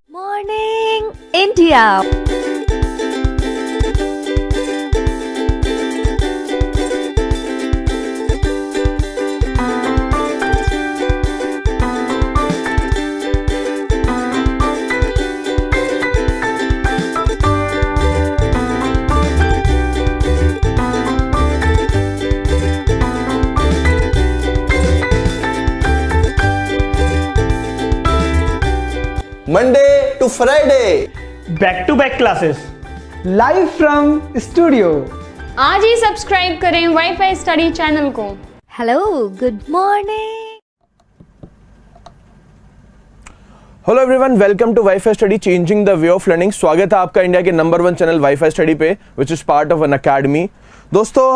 Morning India. Monday to Friday back to back classes live from studio. आज ही subscribe करें WiFi study channel को। Hello, good morning. Hello everyone, welcome to WiFi study changing the way of learning. स्वागत है आपका India के number 1 channel WiFi study पे, which is part of Unacademy. दोस्तों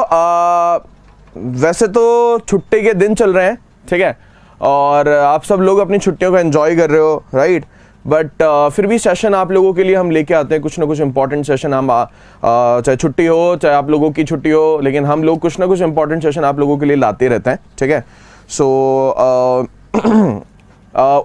वैसे तो छुट्टी के दिन चल रहे हैं, ठीक है, और आप सब लोग अपनी छुट्टियों को एंजॉय कर रहे हो, राइट। बट फिर भी सेशन आप लोगों के लिए हम लेके आते हैं, कुछ ना कुछ इंपॉर्टेंट सेशन। हम चाहे छुट्टी हो चाहे आप लोगों की छुट्टी हो, लेकिन हम लोग कुछ ना कुछ इंपॉर्टेंट सेशन आप लोगों के लिए लाते रहते हैं, ठीक है। सो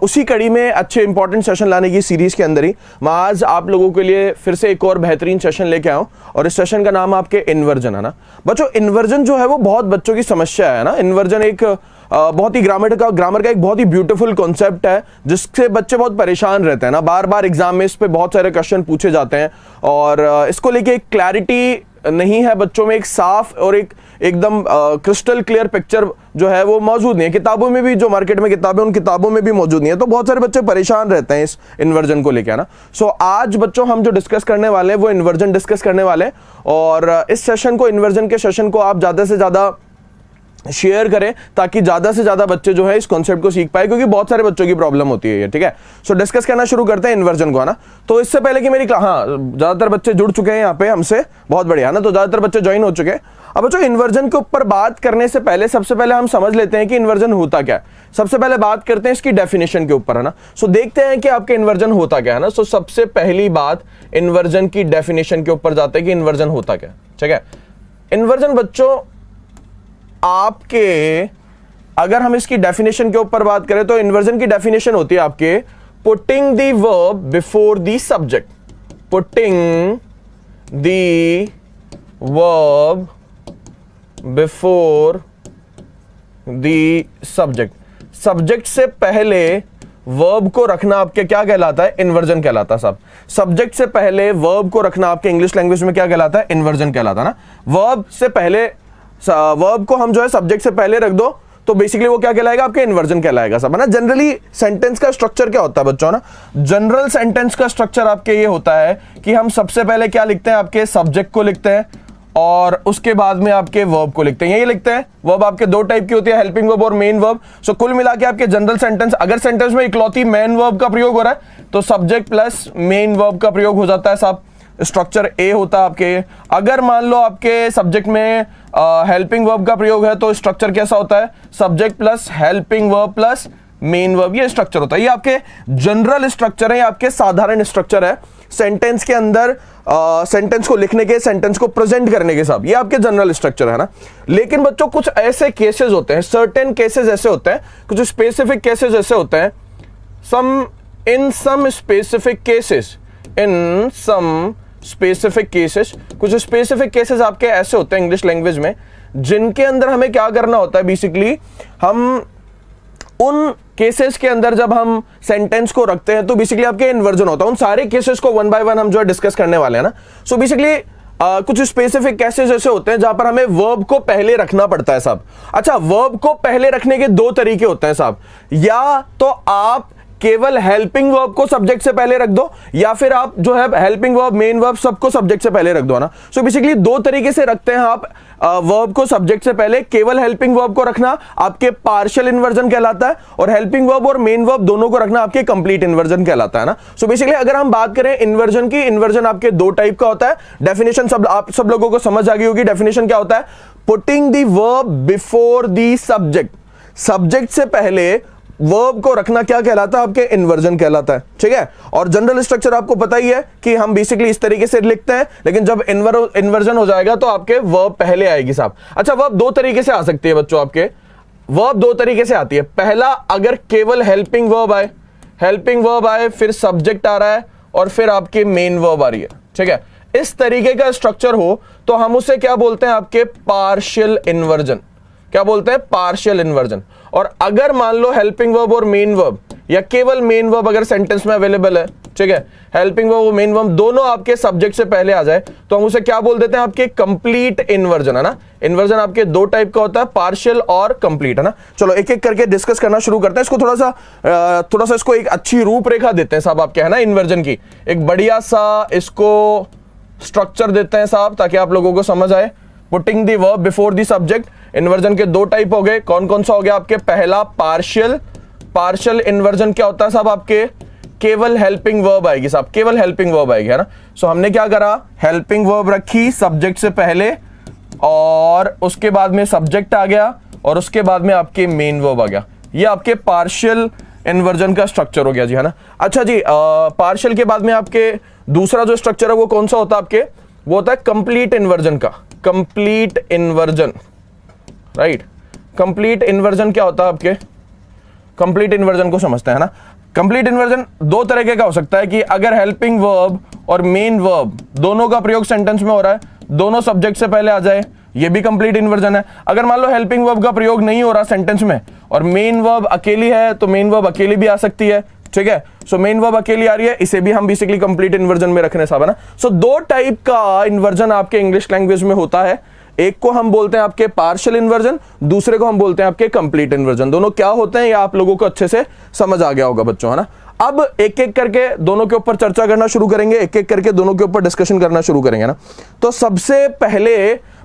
उसी कड़ी में अच्छे इंपॉर्टेंट सेशन लाने की सीरीज के अंदर ही मैं आज आप लोगों के लिए फिर से एक और बेहतरीन सेशन लेके आया हूं, और इस सेशन का नाम आपके इन्वर्जन है ना। बच्चों, इन्वर्जन जो है वो बहुत बच्चों की समस्या है ना। इन्वर्जन एक बहुत ही ग्रामर का एक बहुत ही ब्यूटीफुल कॉन्सेप्ट है, जिससे बच्चे बहुत परेशान रहते हैं ना। बार बार एग्जाम में इस पे बहुत सारे क्वेश्चन पूछे जाते हैं, और इसको लेके एक क्लैरिटी नहीं है बच्चों में, एक साफ और एकदम क्रिस्टल क्लियर पिक्चर जो है वो मौजूद नहीं है। किताबों में भी, जो मार्केट में किताबें, उन किताबों में भी मौजूद नहीं है, तो बहुत सारे बच्चे परेशान रहते हैं इस इन्वर्जन को लेकर ना। सो आज बच्चों हम जो डिस्कस करने वाले हैं वो इन्वर्जन डिस्कस करने वाले हैं, और इस सेशन को, इन्वर्जन के सेशन को आप ज्यादा से ज्यादा शेयर करें, ताकि ज्यादा से ज्यादा बच्चे जो है इस कॉन्सेप्ट को सीख पाए, क्योंकि बहुत सारे बच्चों की प्रॉब्लम होती है ये, ठीक है। सो डिस्कस करना शुरू करते हैं इन्वर्जन को, है ना। तो इससे पहले कि मेरी ज्यादातर बच्चे जुड़ चुके हैं यहाँ पे हमसे, बहुत बढ़िया ना, तो ज्यादातर बच्चे ज्वाइन हो चुके हैं। अब बच्चों, इन्वर्जन के ऊपर बात करने से पहले सबसे पहले हम समझ लेते हैं कि इन्वर्जन होता क्या है। सबसे पहले बात करते हैं इसकी डेफिनेशन के ऊपर, है ना। सो देखते हैं कि आपके इन्वर्जन होता क्या है ना। सो सबसे पहली बात इन्वर्जन की डेफिनेशन के ऊपर जाते हैं कि इन्वर्जन होता क्या है, ठीक है। इन्वर्जन बच्चों आपके, अगर हम इसकी डेफिनेशन के ऊपर बात करें तो इन्वर्जन की डेफिनेशन होती है आपके putting the verb before the subject. Putting the verb before the subject. Subject से पहले वर्ब को रखना आपके क्या कहलाता है? इन्वर्जन कहलाता है साहब। सब्जेक्ट से पहले वर्ब को रखना आपके इंग्लिश लैंग्वेज में क्या कहलाता है? इन्वर्जन कहलाता है ना। वर्ब से पहले, वर्ब को हम जो है सब्जेक्ट से पहले रख दो तो बेसिकली वो क्या कहलाएगा? आपके इन्वर्जन कहलाएगा सब, है ना। जनरली सेंटेंस का स्ट्रक्चर क्या होता है बच्चों ना? जनरल सेंटेंस का स्ट्रक्चर आपके ये होता है कि हम सबसे पहले क्या लिखते हैं? आपके सब्जेक्ट को लिखते हैं, और उसके बाद में आपके वर्ब को लिखते हैं। यही लिखते हैं। वर्ब आपके दो टाइप की होती है, हेल्पिंग वर्ब और मेन वर्ब। सो कुल मिला के आपके जनरल सेंटेंस, अगर सेंटेंस में इकलौती मेन वर्ब का प्रयोग हो रहा है तो सब्जेक्ट प्लस मेन वर्ब का प्रयोग हो जाता है साहब। स्ट्रक्चर ए होता है आपके। अगर मान लो आपके सब्जेक्ट में हेल्पिंग वर्ब का प्रयोग है तो स्ट्रक्चर कैसा होता है? Subject plus helping verb plus main verb, ये स्ट्रक्चर होता है। ये आपके जनरल स्ट्रक्चर है, ये आपके साधारण स्ट्रक्चर है सेंटेंस के अंदर, सेंटेंस को लिखने के, सेंटेंस को प्रेजेंट करने के सब, ये आपके जनरल स्ट्रक्चर है ना। लेकिन बच्चों कुछ ऐसे केसेस होते हैं, सर्टेन केसेस ऐसे होते हैं, कुछ स्पेसिफिक केसेस ऐसे होते हैं, इन सम स्पेसिफिक केसेस, कुछ स्पेसिफिक केसेस आपके ऐसे होते हैं इंग्लिश लैंग्वेज में, जिनके अंदर हमें क्या करना होता है? बेसिकली हम उन केसेस के अंदर जब हम सेंटेंस को रखते हैं तो बेसिकली आपके इन्वर्जन होता है। उन सारे केसेस को वन बाय वन हम जो है डिस्कस करने वाले हैं ना। सो बेसिकली कुछ स्पेसिफिक केसेस ऐसे होते हैं जहां पर हमें वर्ब को पहले रखना पड़ता है साहब। अच्छा, वर्ब को पहले रखने के दो तरीके होते हैं साहब। या तो आप केवल हेल्पिंग वर्ब को सब्जेक्ट से पहले रख दो, या फिर आप जो है हेल्पिंग वर्ब, मेन वर्ब सबको सब्जेक्ट से पहले रख दो ना। सो बेसिकली दो तरीके से रखते हैं आप वर्ब को सब्जेक्ट से पहले। केवल हेल्पिंग वर्ब को रखना आपके पार्शियल इन्वर्जन कहलाता है, और हेल्पिंग वर्ब और मेन वर्ब दोनों को रखना आपके कंप्लीट इन्वर्जन कहलाता है ना। सो बेसिकली अगर हम बात करें इन्वर्जन की, इन्वर्जन आपके दो टाइप का होता है। डेफिनेशन आप सब लोगों को समझ आ गई होगी। डेफिनेशन क्या होता है? Putting the verb before the subject. Subject से पहले वर्ब को रखना क्या कहलाता है? आपके इन्वर्जन कहलाता है, ठीक है। और जनरल स्ट्रक्चर आपको पता ही है कि हम बेसिकली इस तरीके से लिखते हैं, लेकिन जब इन्वर्जन हो जाएगा तो आपके वर्ब पहले आएगी साहब। अच्छा, वर्ब दो तरीके से आ सकती है बच्चों। आपके वर्ब दो तरीके से आती है। पहला, अगर केवल हेल्पिंग वर्ब आए, हेल्पिंग वर्ब आए, फिर सब्जेक्ट आ रहा है और फिर आपके मेन वर्ब आ रही है, ठीक है। इस तरीके का स्ट्रक्चर हो तो हम उसे क्या बोलते हैं, आपके पार्शियल इन्वर्जन। क्या बोलते हैं, पार्शियल इन्वर्जन। और अगर मान लो हेल्पिंग वर्ब और मेन वर्ब या केवल मेन वर्ब अगर सेंटेंस में अवेलेबल है, ठीक है, हेल्पिंग वर्ब और मेन वर्ब दोनों आपके सब्जेक्ट से पहले आ जाए तो हम उसे क्या बोल देते हैं, आपके कंप्लीट इन्वर्जन, है ना। इन्वर्जन आपके दो टाइप का होता है, पार्शियल और कंप्लीट, है ना। चलो एक एक करके डिस्कस करना शुरू करते हैं। इसको थोड़ा सा इसको एक अच्छी रूपरेखा देते हैं साहब आपके, है ना, इन्वर्जन की एक बढ़िया सा इसको स्ट्रक्चर देते हैं साहब, ताकि आप लोगों को समझ आए। Putting the verb before the subject. Inversion के दो टाइप हो गए, कौन कौन सा हो गया आपके, पहला पार्शियल। पार्शियल इन्वर्जन क्या होता है साहब आपके, केवल हेल्पिंग वर्ब आएगी साहब, केवल हेल्पिंग वर्ब आएगी, है ना। सो हमने क्या करा, हेल्पिंग वर्ब रखी सब्जेक्ट से पहले और उसके बाद में सब्जेक्ट आ गया और उसके बाद में आपके मेन वर्ब आ गया। ये आपके पार्शियल इन्वर्जन का स्ट्रक्चर हो गया जी, है ना। अच्छा जी, पार्शियल के बाद में आपके दूसरा जो स्ट्रक्चर है वो कौन सा होता है आपके, वो होता है कंप्लीट इन्वर्जन का। Complete inversion, right. Complete inversion क्या होता है आपके, कंप्लीट इन्वर्जन को समझते हैं ना। कंप्लीट इन्वर्जन दो तरीके का हो सकता है कि अगर हेल्पिंग वर्ब और मेन वर्ब दोनों का प्रयोग सेंटेंस में हो रहा है, दोनों सब्जेक्ट से पहले आ जाए, ये भी कंप्लीट इन्वर्जन है। अगर मान लो हेल्पिंग वर्ब का प्रयोग नहीं हो रहा सेंटेंस में और मेन वर्ब अकेली है, तो मेन वर्ब अकेली भी आ सकती है, ठीक है। सो मेन वर्ब अकेली आ रही है, इसे भी हम बेसिकली कंप्लीट इन्वर्जन में रखने साहब, है ना। सो दो टाइप का इन्वर्जन आपके इंग्लिश लैंग्वेज में होता है, एक को हम बोलते हैं आपके पार्शियल इन्वर्जन, दूसरे को हम बोलते हैं आपके कंप्लीट इन्वर्जन। दोनों क्या होते हैं ये आप लोगों को अच्छे से समझ आ गया होगा बच्चों, है ना। अब एक एक करके दोनों के ऊपर चर्चा करना शुरू करेंगे, एक एक करके दोनों के ऊपर डिस्कशन करना शुरू करेंगे ना। तो सबसे पहले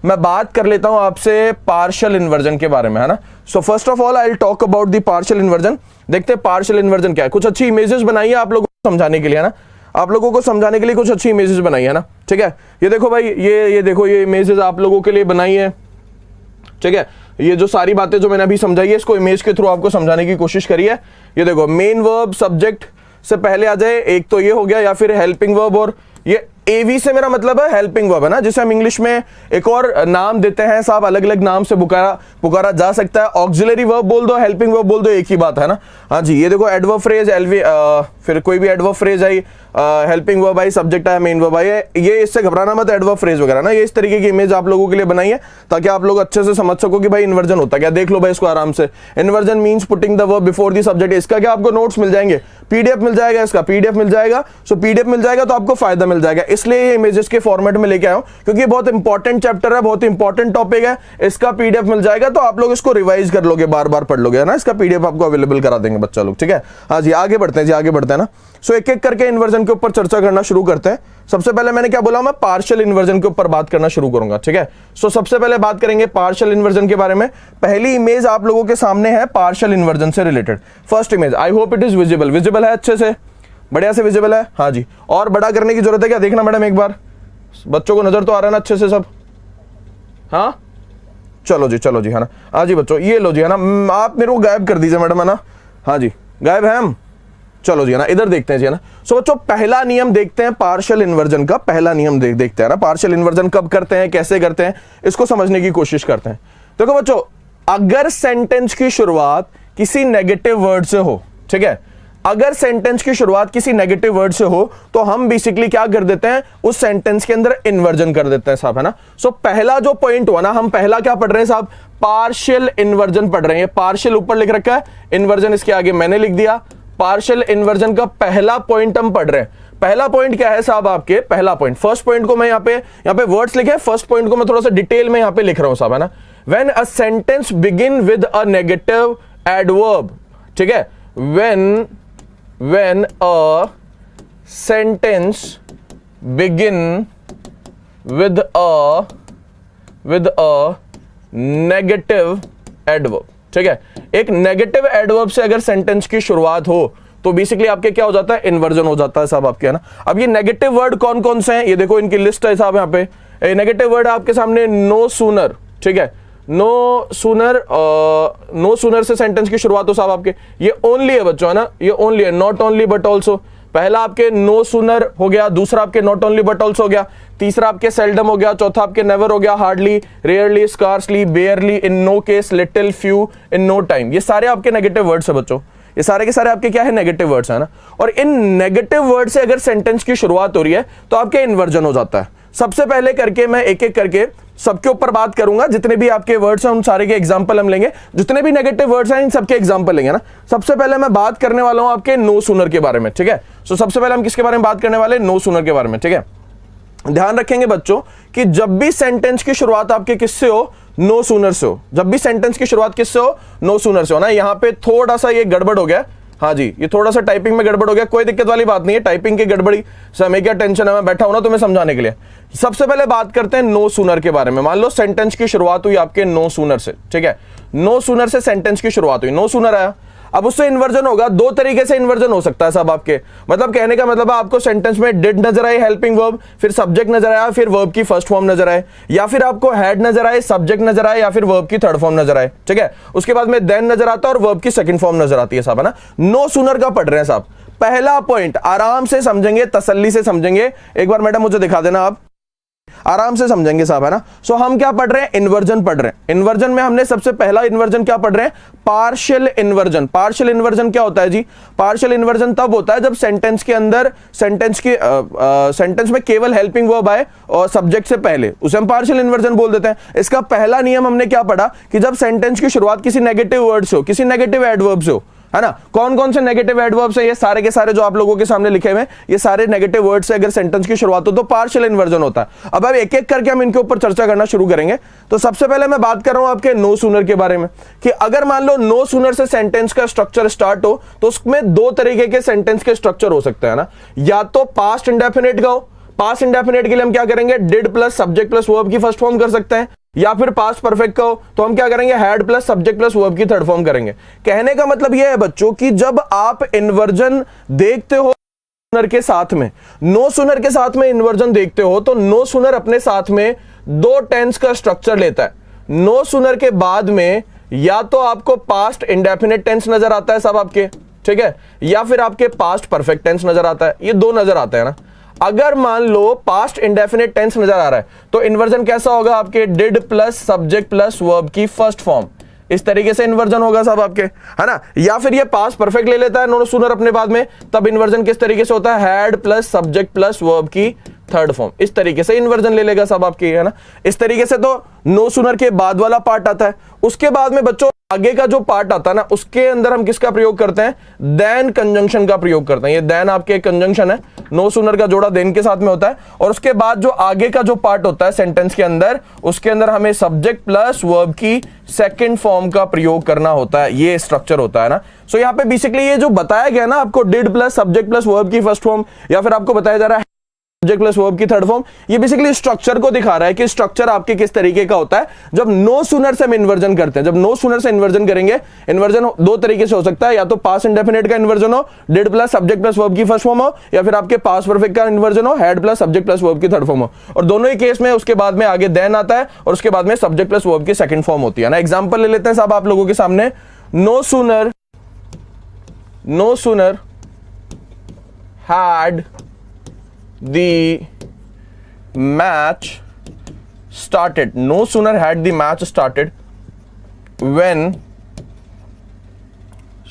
मैं बात कर लेता हूं आपसे पार्शियल इन्वर्जन के बारे में, है ना। So first of all I will talk about the partial inversion. देखते हैं पार्शियल इन्वर्जन क्या है। कुछ अच्छी इमेजेस बनाई है आप लोगों को समझाने के लिए, है ना, आप लोगों को समझाने के लिए कुछ अच्छी इमेजेस बनाई है ना, ठीक है। ये देखो भाई, ये देखो, ये इमेजेस आप लोगों के लिए बनाई है, ठीक है। ये जो सारी बातें जो मैंने अभी समझाई है इसको इमेज के थ्रू आपको समझाने की कोशिश करी है। ये देखो, मेन वर्ब सब्जेक्ट से पहले आ जाए, एक तो ये हो गया, या फिर हेल्पिंग वर्ब, और ये एवी से मेरा मतलब है हेल्पिंग वर्ब, है ना, जिसे हम इंग्लिश में एक और नाम देते हैं साहब, अलग अलग नाम से पुकारा जा सकता है। ऑक्सिलरी वर्ब बोल दो, हेल्पिंग वर्ब बोल दो, एक ही बात है ना। हाँ जी, ये देखो एडवर्ब फ्रेज, फिर कोई भी adverb phrase I, helping verb I, subject आया, मेन वर्ब आई, ये इससे घबराना मत, एडवर्ब फ्रेज वगैरह ना। ये इस तरीके की इमेज आप लोगों के लिए बनाई है ताकि आप लोग अच्छे से समझ सको कि भाई इन्वर्जन होता क्या। देख लो भाई इसको आराम से। Inversion means putting the verb before the subject. इसका क्या आपको नोट्स मिल जाएंगे, पीडीएफ मिल जाएगा, इसका पीडीएफ मिल जाएगा। सो पीडीएफ मिल जाएगा तो आपको फायदा मिल जाएगा, इसलिए ये इमेजेस के फॉर्मेट में लेके आया हूं, क्योंकि बहुत इंपॉर्टेंट चैप्टर है, बहुत इंपॉर्टेंट टॉपिक है। इसका पीडीएफ मिल जाएगा तो आप लोग इसको रिवाइज कर लोगे, बार बार पढ़ लोगे, है ना। इसका पीडीएफ आपको अवेलेबल करा देंगे बच्चा लोग, ठीक है। हाँ जी, आगे बढ़ते हैं जी, आगे बढ़ते हैं ना। सो एक एक करके इन्वर्जन के ऊपर चर्चा करना शुरू करते हैं। सबसे पहले मैंने क्या बोला, मैं पार्शियल इन्वर्जन के ऊपर बात करना शुरू करूंगा, ठीक है। सो सबसे पहले बात करेंगे पार्शियल इन्वर्जन के बारे में। पहली इमेज आप लोगों के सामने है पार्शियल इन्वर्जन से related. First image, I hope it is visible. Visible है अच्छे से, बढ़िया से विजिबल है। हाँ जी, और बड़ा करने की जरूरत है क्या, देखना मैडम एक बार, बच्चों को नजर तो आ रहा है ना अच्छे से सब। हाँ चलो जी, है ना। हाँ जी बच्चों, ये लो जी, है ना। आप मेरे को गायब कर दीजिए मैडम, है ना। हाँ जी, गायब है हम। चलो जी, है ना, इधर देखते हैं जी, है ना। सो बच्चों पहला नियम देखते हैं पार्शियल इन्वर्जन का। पहला नियम देखते हैं ना, पार्शियल इन्वर्जन कब करते हैं, कैसे करते हैं, इसको समझने की कोशिश करते हैं। देखो बच्चों, अगर सेंटेंस की शुरुआत किसी नेगेटिव वर्ड से हो, ठीक है, अगर सेंटेंस की शुरुआत किसी नेगेटिव वर्ड से हो तो हम बेसिकली क्या कर देते हैं, उस सेंटेंस के अंदर इन्वर्जन कर देते हैं साहब, है ना। सो पहला जो पॉइंट हुआ ना, हम पहला क्या पढ़ रहे हैं साहब, पार्शियल इन्वर्जन पढ़ रहे हैं। पार्शियल ऊपर लिख रखा है, इन्वर्जन इसके आगे मैंने लिख दिया। पार्शियल इन्वर्जन का पहला पॉइंट हम पढ़ रहे हैं। पहला पॉइंट क्या है साहब आपके, पहला पॉइंट, फर्स्ट पॉइंट को मैं यहाँ पे वर्ड्स लिखे, फर्स्ट पॉइंट को मैं थोड़ा सा डिटेल में यहाँ पे लिख रहा हूं साहब, है ना। When a sentence begin with a negative adverb, ठीक है, when a sentence begin with a negative adverb, ठीक है, एक नेगेटिव एडवर्ब से अगर सेंटेंस की शुरुआत हो तो बेसिकली आपके क्या हो जाता है, इन्वर्जन हो जाता है साहब आपके, है ना। अब ये नेगेटिव वर्ड कौन कौन से हैं, ये देखो इनकी लिस्ट है साहब यहाँ पे। नेगेटिव वर्ड आपके सामने नो सूनर, ठीक है, नो सूनर से सेंटेंस की शुरुआत हो साहब आपके, ये ओनली है बच्चों, है ना, ये ओनली है, नॉट ओनली बट ऑल्सो। पहला आपके नो सूनर हो गया, दूसरा आपके नॉट ओनली बट ऑल्सो हो गया, तीसरा आपके सेल्डम हो गया, चौथा आपके नेवर हो गया, hardly, rarely, scarcely, barely, in no case, little, few, in no time. ये सारे आपके नेगेटिव वर्ड्स है बच्चों। ये सारे के सारे आपके क्या है, नेगेटिव वर्ड्स है ना। और इन नेगेटिव वर्ड से अगर सेंटेंस की शुरुआत हो रही है तो आपके इन्वर्जन हो जाता है। सबसे पहले करके मैं एक एक करके सबके ऊपर बात करूंगा, जितने भी आपके वर्ड्स हैं उन सारे के एग्जांपल हम लेंगे, जितने भी नेगेटिव वर्ड्स हैं इन सबके एग्जांपल लेंगे ना। सबसे पहले मैं बात करने वाला हूं आपके नो सूनर के बारे में, ठीक है। सो सबसे पहले हम किसके बारे में बात करने वाले, नो सूनर के बारे में, ठीक है। ध्यान रखेंगे बच्चों कि जब भी सेंटेंस की शुरुआत आपके किससे हो, नो सूनर से हो। जब भी सेंटेंस की शुरुआत किससे हो, नो सूनर से हो ना। यहां पे थोड़ा सा ये गड़बड़ हो गया, हाँ जी, ये थोड़ा सा टाइपिंग में गड़बड़ हो गया, कोई दिक्कत वाली बात नहीं है, टाइपिंग की गड़बड़ी से हमें क्या टेंशन है, मैं बैठा हूं ना तुम्हें समझाने के लिए। सबसे पहले बात करते हैं नो सूनर के बारे में। मान लो सेंटेंस की शुरुआत हुई आपके नो सूनर से, ठीक है। नो सूनर से सेंटेंस की शुरुआत हुई, नो सूनर आया, अब उससे इन्वर्जन होगा। दो तरीके से इन्वर्जन हो सकता है सब आपके, मतलब कहने का मतलब है आपको सेंटेंस में डिड नजर आए हेल्पिंग वर्ब, फिर सब्जेक्ट नजर आया, फिर वर्ब की फर्स्ट फॉर्म नजर आए, या फिर आपको हैड नजर आए, सब्जेक्ट नजर आए, या फिर वर्ब की थर्ड फॉर्म नजर आए, ठीक है। उसके बाद में देन नजर आता है और वर्ब की सेकंड फॉर्म नजर आती है साहब, है ना। नो सूनर का पढ़ रहे हैं साहब। पहला पॉइंट आराम से समझेंगे, तसल्ली से समझेंगे। एक बार मैडम मुझे दिखा देना, आप आराम से समझेंगे साहब, है ना। सो हम क्या पढ़ रहे हैं, इन्वर्जन पढ़ रहे हैं। इन्वर्जन में हमने सबसे पहला इन्वर्जन क्या पढ़ रहे हैं, पार्शियल इन्वर्जन। पार्शियल इन्वर्जन क्या होता है जी, पार्शियल इन्वर्जन तब होता है जब सेंटेंस के अंदर सेंटेंस में केवल हेल्पिंग वर्ब आए और सब्जेक्ट से पहले, उसे हम पार्शियल इन्वर्जन बोल देते हैं। इसका पहला नियम हमने क्या पढ़ा कि जब सेंटेंस की शुरुआत किसी नेगेटिव वर्ड से हो, किसी नेगेटिव एडवर्ब से हो, है ना। कौन कौन से नेगेटिव एडवर्ब्स हैं, ये सारे के सारे जो आप लोगों के सामने लिखे हुए हैं, ये सारे नेगेटिव वर्ड से अगर सेंटेंस की शुरुआत हो तो पार्शियल इन्वर्जन होता है। अब एक एक करके हम इनके ऊपर चर्चा करना शुरू करेंगे। तो सबसे पहले मैं बात कर रहा हूं आपके नो सूनर के बारे में, कि अगर मान लो नो सूनर से सेंटेंस का स्ट्रक्चर स्टार्ट हो तो उसमें दो तरीके के सेंटेंस के स्ट्रक्चर हो सकते हैं ना। या तो पास्ट इंडेफिनिट का हो, पास्ट इंडेफिनिट के लिए हम क्या करेंगे, did plus subject plus verb की फर्स्ट फॉर्म कर सकते हैं, या फिर पास्ट परफेक्ट का हो तो हम क्या करेंगे, had plus subject plus verb की थर्ड फॉर्म करेंगे। कहने का मतलब यह है बच्चों कि जब आप इन्वर्जन देखते हो सूनर के साथ में, नो सूनर के साथ में इन्वर्जन देखते हो तो नो सूनर अपने साथ में दो टेंस का स्ट्रक्चर लेता है। नो सूनर के बाद में या तो आपको पास्ट इंडेफिनिट टेंस नजर आता है सब आपके, ठीक है, या फिर आपके पास्ट परफेक्ट टेंस नजर आता है। ये दो नजर आते हैं ना। अगर मान लो पास्ट इंडेफिनिट टेंस नजर आ रहा है तो इन्वर्जन कैसा होगा आपके, did plus subject plus verb की फर्स्ट फॉर्म, इस तरीके से इन्वर्जन होगा सब आपके, है ना। या फिर ये पास्ट परफेक्ट ले लेता है नो सूनर अपने बाद में, तब इन्वर्जन किस तरीके से होता है, had plus subject plus verb की थर्ड फॉर्म, इस तरीके से इन्वर्जन ले लेगा सब आपकी, है ना। इस तरीके से तो नो सूनर के बाद वाला पार्ट आता है। उसके बाद में बच्चों आगे का जो पार्ट आता है ना, उसके अंदर हम किसका प्रयोग करते हैं, देन कंजंक्शन का प्रयोग करते हैं। ये देन आपके कंजंक्शन है, नो सूनर का जोड़ा देन के साथ में होता है। और उसके बाद जो आगे का जो पार्ट होता है सेंटेंस के अंदर, उसके अंदर हमें सब्जेक्ट प्लस वर्ब की सेकंड फॉर्म का प्रयोग करना होता है। ये स्ट्रक्चर होता है ना। सो यहाँ पे बेसिकली ये जो बताया गया ना आपको, did plus subject plus verb की फर्स्ट फॉर्म, या फिर आपको बताया जा रहा है सब्जेक्ट प्लस वर्ब की थर्ड फॉर्म, ये बेसिकली स्ट्रक्चर को दिखा रहा है कि स्ट्रक्चर आपके किस तरीके का होता है जब नो सूनर से हम इन्वर्जन करते हैं। जब नो सूनर से इन्वर्जन करेंगे, इन्वर्जन दो तरीके से हो सकता है, या तो पास्ट इंडेफिनिट का इन्वर्जन हो, did plus subject plus verb की फर्स्ट फॉर्म हो, या फिर आपके पास्ट परफेक्ट का इन्वर्जन हो, had plus subject plus verb की थर्ड फॉर्म हो। और दोनों ही केस में उसके बाद में आगे देन आता है और उसके बाद में सब्जेक्ट प्लस वर्ब की सेकंड फॉर्म होती है ना। एग्जांपल ले लेते हैं साहब आप लोगों के सामने। No sooner had the match started, no sooner had the match started when,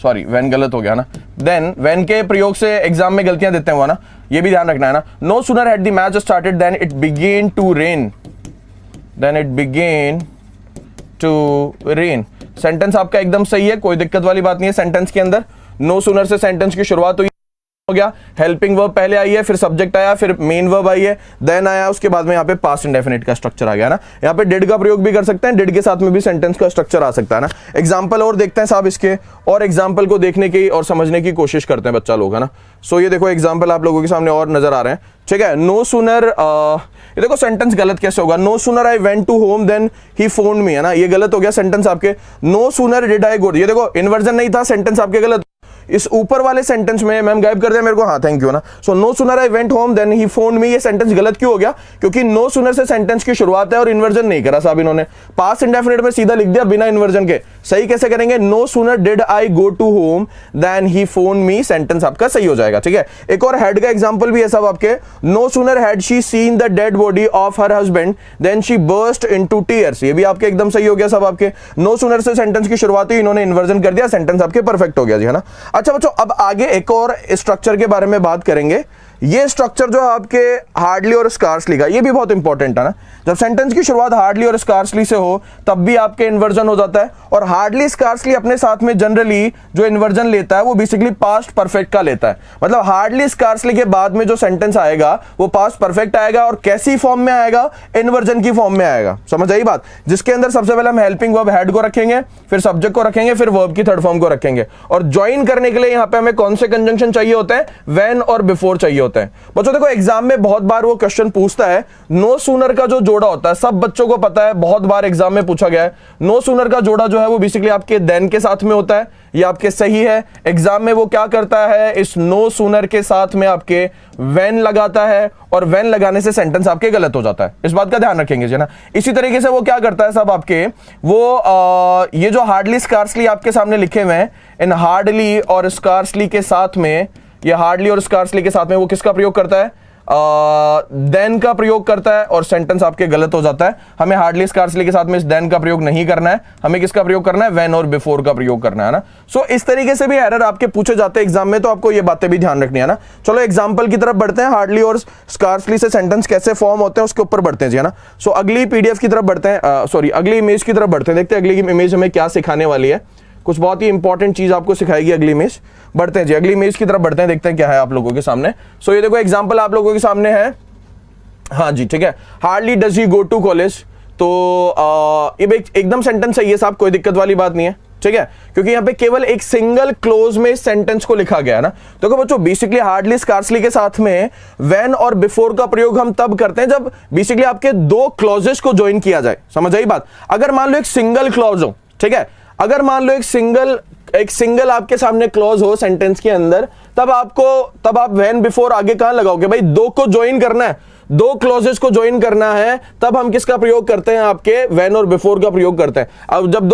sorry when गलत हो गया ना, then when के प्रयोग से एग्जाम में गलतियां देते हैं वो ना, ये भी ध्यान रखना है ना। no sooner had the match started then it began to rain, sentence आपका एकदम सही है, कोई दिक्कत वाली बात नहीं है। सेंटेंस के अंदर नो सूनर से सेंटेंस की शुरुआत हुई, हो गया, हेल्पिंग वर्ब पहले आई है, फिर सब्जेक्ट आया, फिर मेन वर्ब आई है, देन आया, उसके बाद में यहाँ पे पास्ट इंडेफिनिट का स्ट्रक्चर आ गया ना। यहाँ पे डिड का प्रयोग भी कर सकते हैं, डिड के साथ में भी सेंटेंस का स्ट्रक्चर आ सकता है ना। एग्जांपल और देखते हैं साहब इसके, और एग्जांपल को देखने की और समझने की कोशिश करते हैं बच्चा लोग, है ना। सो ये देखो एग्जांपल आप लोगों के सामने और नजर आ रहे हैं, ठीक है। नो सूनर, ये देखो सेंटेंस गलत कैसे होगा, no sooner I went to home then he phoned me, है ना। ये गलत हो गया सेंटेंस आपके। No sooner did I go, ये देखो इन्वर्जन नहीं था, सेंटेंस आपके गलत। इस ऊपर वाले सेंटेंस में मैम गायब कर दिया मेरे को, हाँ थैंक यू ना। So no sooner I went home then he phoned me, ये सेंटेंस गलत क्यों हो गया? क्योंकि नो सूनर से सेंटेंस की शुरुआत है और इन्वर्जन नहीं करा साहब इन्होंने, पास्ट इंडेफिनिट में सीधा लिख दिया बिना इन्वर्जन के। सही कैसे करेंगे? No sooner did I go to home then he phoned me, sentence आपका सही हो जाएगा। ठीक है, एक और हेड का एग्जांपल भी है साहब आपके, no sooner had she seen the dead body of her husband then she burst into tears, ये भी आपके एकदम सही हो गया साहब आपके। नो सूनर से सेंटेंस की शुरुआत ही इन्होंने इन्वर्जन कर दिया, सेंटेंस आपके परफेक्ट हो गया जी, है ना। अच्छा बच्चों, अब आगे एक और स्ट्रक्चर के बारे में बात करेंगे। ये स्ट्रक्चर जो है आपके हार्डली और स्कार्सली का, ये भी बहुत इंपॉर्टेंट है ना। जब सेंटेंस की शुरुआत हार्डली और स्कार्सली से हो तब भी आपके इन्वर्जन हो जाता है, और हार्डली स्कार्सली अपने साथ में जनरली जो इन्वर्जन लेता है वो बेसिकली पास्ट परफेक्ट का लेता है। मतलब हार्डली स्कार्सली के बाद में जो सेंटेंस आएगा वो पास्ट परफेक्ट आएगा, और कैसी फॉर्म में आएगा? इन्वर्जन की फॉर्म में आएगा। समझ आई बात? जिसके अंदर सबसे पहले हम हेल्पिंग वर्ब हैड को रखेंगे, फिर सब्जेक्ट को रखेंगे, फिर वर्ब की थर्ड फॉर्म को रखेंगे, और ज्वाइन करने के लिए यहां पे हमें कौन से कंजंक्शन चाहिए होते हैं? व्हेन और बिफोर चाहिए होते हैं। बच्चों देखो, एग्जाम में बहुत बार वो क्वेश्चन पूछता है, नो सूनर का जो जोड़ा होता है, सब बच्चों को पता है, बहुत बार एग्जाम में पूछा गया है। नो सूनर का जोड़ा जो है वो बेसिकली आपके देन के साथ में होता है, ये आपके सही है। एग्जाम में वो क्या करता है? इस नो सूनर के साथ में आपके व्हेन लगाता है, और व्हेन लगाने से सेंटेंस आपके गलत हो जाता है, इस बात का ध्यान रखेंगे जी ना। इसी तरीके से वो क्या करता है साहब आपके, वो ये जो हार्डली स्कार्सली आपके सामने लिखे हुए हैं, इन हार्डली और स्कार्सली के साथ में, ये हार्डली और स्कार्सली के साथ में वो किसका प्रयोग करता है? देन का प्रयोग करता है, और सेंटेंस आपके गलत हो जाता है। हमें हार्डली स्कार्सली के साथ में इस देन का प्रयोग नहीं करना है, हमें किसका प्रयोग करना है? व्हेन और बिफोर का प्रयोग करना है ना। सो इस तरीके से भी एरर आपके पूछे जाते हैं एग्जाम में, तो आपको ये बातें भी ध्यान रखनी है ना। चलो एग्जांपल की तरफ बढ़ते हैं, हार्डली और स्कार्सली से सेंटेंस कैसे फॉर्म होते हैं उसके ऊपर बढ़ते हैं जी, है ना। सो अगली पीडीएफ की तरफ बढ़ते हैं, सॉरी अगली इमेज की तरफ बढ़ते हैं, देखते हैं अगली इमेज हमें क्या सिखाने वाली है। कुछ बहुत ही इंपॉर्टेंट चीज आपको सिखाएगी अगली इमेज। बढ़ते हैं जी, अगली इमेज की तरफ बढ़ते हैं, देखते हैं क्या है आप लोगों के सामने। सो ये देखो एग्जांपल आप लोगों के सामने है, हाँ जी ठीक है। Hardly does he go to college, तो ये एकदम सेंटेंस सही है साहब, कोई दिक्कत वाली बात नहीं है, ठीक है, क्योंकि यहाँ पे केवल एक सिंगल क्लोज में सेंटेंस को लिखा गया है ना। तो देखो बच्चों, बेसिकली हार्डली स्कार्सली के साथ में व्हेन और बिफोर का प्रयोग हम तब करते हैं जब बेसिकली आपके दो क्लॉजेस को ज्वाइन किया जाए। समझ आई बात? अगर मान लो एक सिंगल क्लॉज हो, ठीक है, अगर मान लो एक सिंगल आपके सामने क्लॉज हो सेंटेंस के अंदर, तब आप व्हेन बिफोर आगे कहां लगाओगे? भाई दो को ज्वाइन करना है, दो क्लॉजेस को ज्वाइन करना है, तब हम किसका प्रयोग करते हैं? आपके व्हेन और बिफोर का प्रयोग करते हैं। अब जब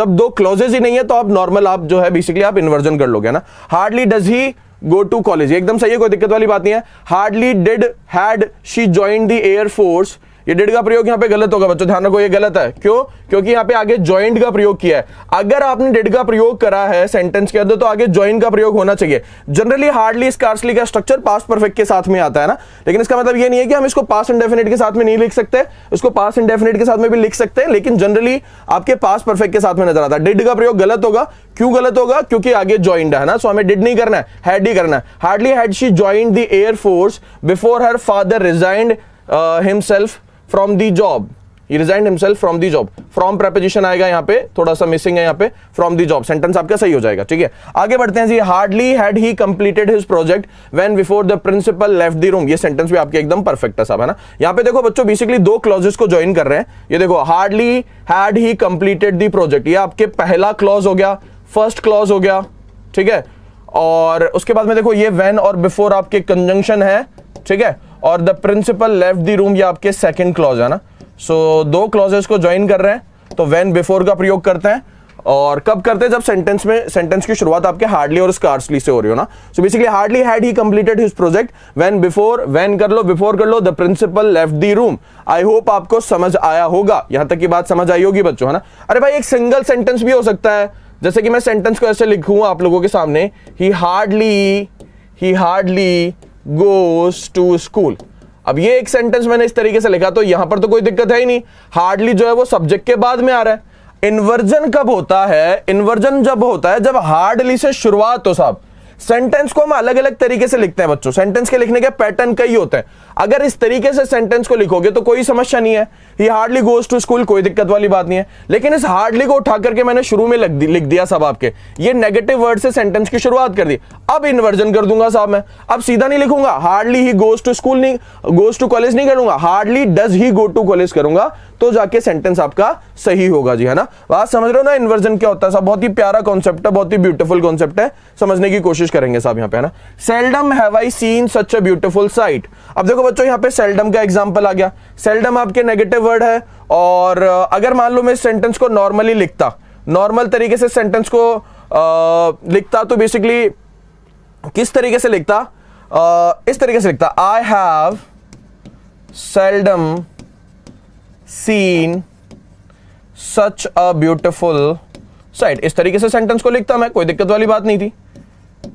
दो क्लॉजेस ही नहीं है तो आप नॉर्मल आप जो है बेसिकली आप इन्वर्जन कर लोगे ना। Hardly does he go to college, एकदम सही है, कोई दिक्कत वाली बात नहीं है। Hardly did had she joined the air force, ये डिड का प्रयोग यहां पे गलत होगा बच्चों, ध्यान रखो ये गलत है। क्यों? क्योंकि यहां पे आगे जॉइंट का प्रयोग किया है। अगर आपने डिड का प्रयोग करा है सेंटेंस के अंदर तो आगे जॉइंट का प्रयोग होना चाहिए। जनरली हार्डली स्कार्सली का स्ट्रक्चर पास्ट परफेक्ट के साथ में आता है ना, लेकिन इसका मतलब ये नहीं है कि हम इसको पास्ट इंडेफिनिट के साथ में नहीं लिख सकते, इसको पास्ट इंडेफिनिट के साथ में भी लिख सकते हैं, लेकिन जनरली आपके पास्ट परफेक्ट के साथ में नजर आता है। डिड का प्रयोग गलत होगा, क्यों गलत होगा? क्योंकि आगे जॉइंट है ना, सो हमें डिड नहीं करना है, हैड ही करना है। Hardly had she joined the air force before her father resigned himself from the job, he resigned himself from the job, from preposition आएगा यहाँ पे, थोड़ा सा मिसिंग है यहाँ पे, from the job, सेंटेंस आपका सही हो जाएगा, ठीक है। आगे बढ़ते हैं जी, hardly had he completed his project when before the principal left the room, ये सेंटेंस भी आपके एकदम परफेक्ट है साहब, है ना। यहाँ पे देखो बच्चों, बेसिकली दो क्लॉजेस को ज्वाइन कर रहे हैं, ये देखो hardly had he completed the project, ये आपके पहला क्लॉज हो गया, फर्स्ट क्लॉज हो गया, ठीक है। और उसके बाद में देखो ये when और before आपके कंजंक्शन है, ठीक है, और the principal left the room ये आपके सेकंड क्लॉज है ना। सो दो क्लॉजेस को ज्वाइन कर रहे हैं तो व्हेन बिफोर का प्रयोग करते हैं, और कब करते हैं? जब सेंटेंस की शुरुआत आपके हार्डली और स्कार्सली से हो रही हो ना। So basically hardly had he completed his project, when before, when कर लो, बिफोर कर लो, the principal left the room. I hope आपको समझ आया होगा, यहां तक की बात समझ आई होगी बच्चों, है ना। अरे भाई एक सिंगल सेंटेंस भी हो सकता है, जैसे कि मैं सेंटेंस को ऐसे लिखूं आप लोगों के सामने, he hardly goes to school. अब ये एक सेंटेंस मैंने इस तरीके से लिखा तो यहां पर तो कोई दिक्कत है ही नहीं, हार्डली जो है वो सब्जेक्ट के बाद में आ रहा है। इन्वर्जन कब होता है? इन्वर्जन जब होता है जब हार्डली से शुरुआत हो साहब। सेंटेंस को हम अलग अलग तरीके से लिखते हैं बच्चों, सेंटेंस के लिखने के पैटर्न कई होते हैं। अगर इस तरीके से सेंटेंस को लिखोगे तो कोई समस्या नहीं है, he hardly goes to school, कोई दिक्कत वाली बात नहीं है। लेकिन इस हार्डली को उठा करके मैंने शुरू में लिख दिया सब आपके, ये नेगेटिव वर्ड से सेंटेंस की शुरुआत कर दी। अब इन्वर्जन कर दूंगा साहब मैं, अब सीधा नहीं लिखूंगा hardly he goes to school, नहीं गोज टू कॉलेज नहीं करूंगा, hardly does he go to college करूंगा। तो जाके सेंटेंस आपका सही होगा जी, है ना। बात समझ रहे हो ना इन्वर्जन क्या होता है साहब। बहुत ही प्यारा कॉन्सेप्ट है, बहुत ही ब्यूटीफुल कॉन्सेप्ट है, समझने की कोशिश करेंगे साहब यहाँ पे, है ना। Seldom have I seen such a beautiful sight. अब देखो बच्चों यहाँ पे सेल्डम का एग्जांपल आ गया। सेल्डम आपके नेगेटिव वर्ड है, और अगर मान लो मैं इस सेंटेंस को नॉर्मली लिखता, नॉर्मल तरीके से सेंटेंस को लिखता, तो बेसिकली किस तरीके से लिखता, इस तरीके से लिखता, I have seldom scene such a beautiful site. इस तरीके से सेंटेंस को लिखता मैं, कोई दिक्कत वाली बात नहीं थी,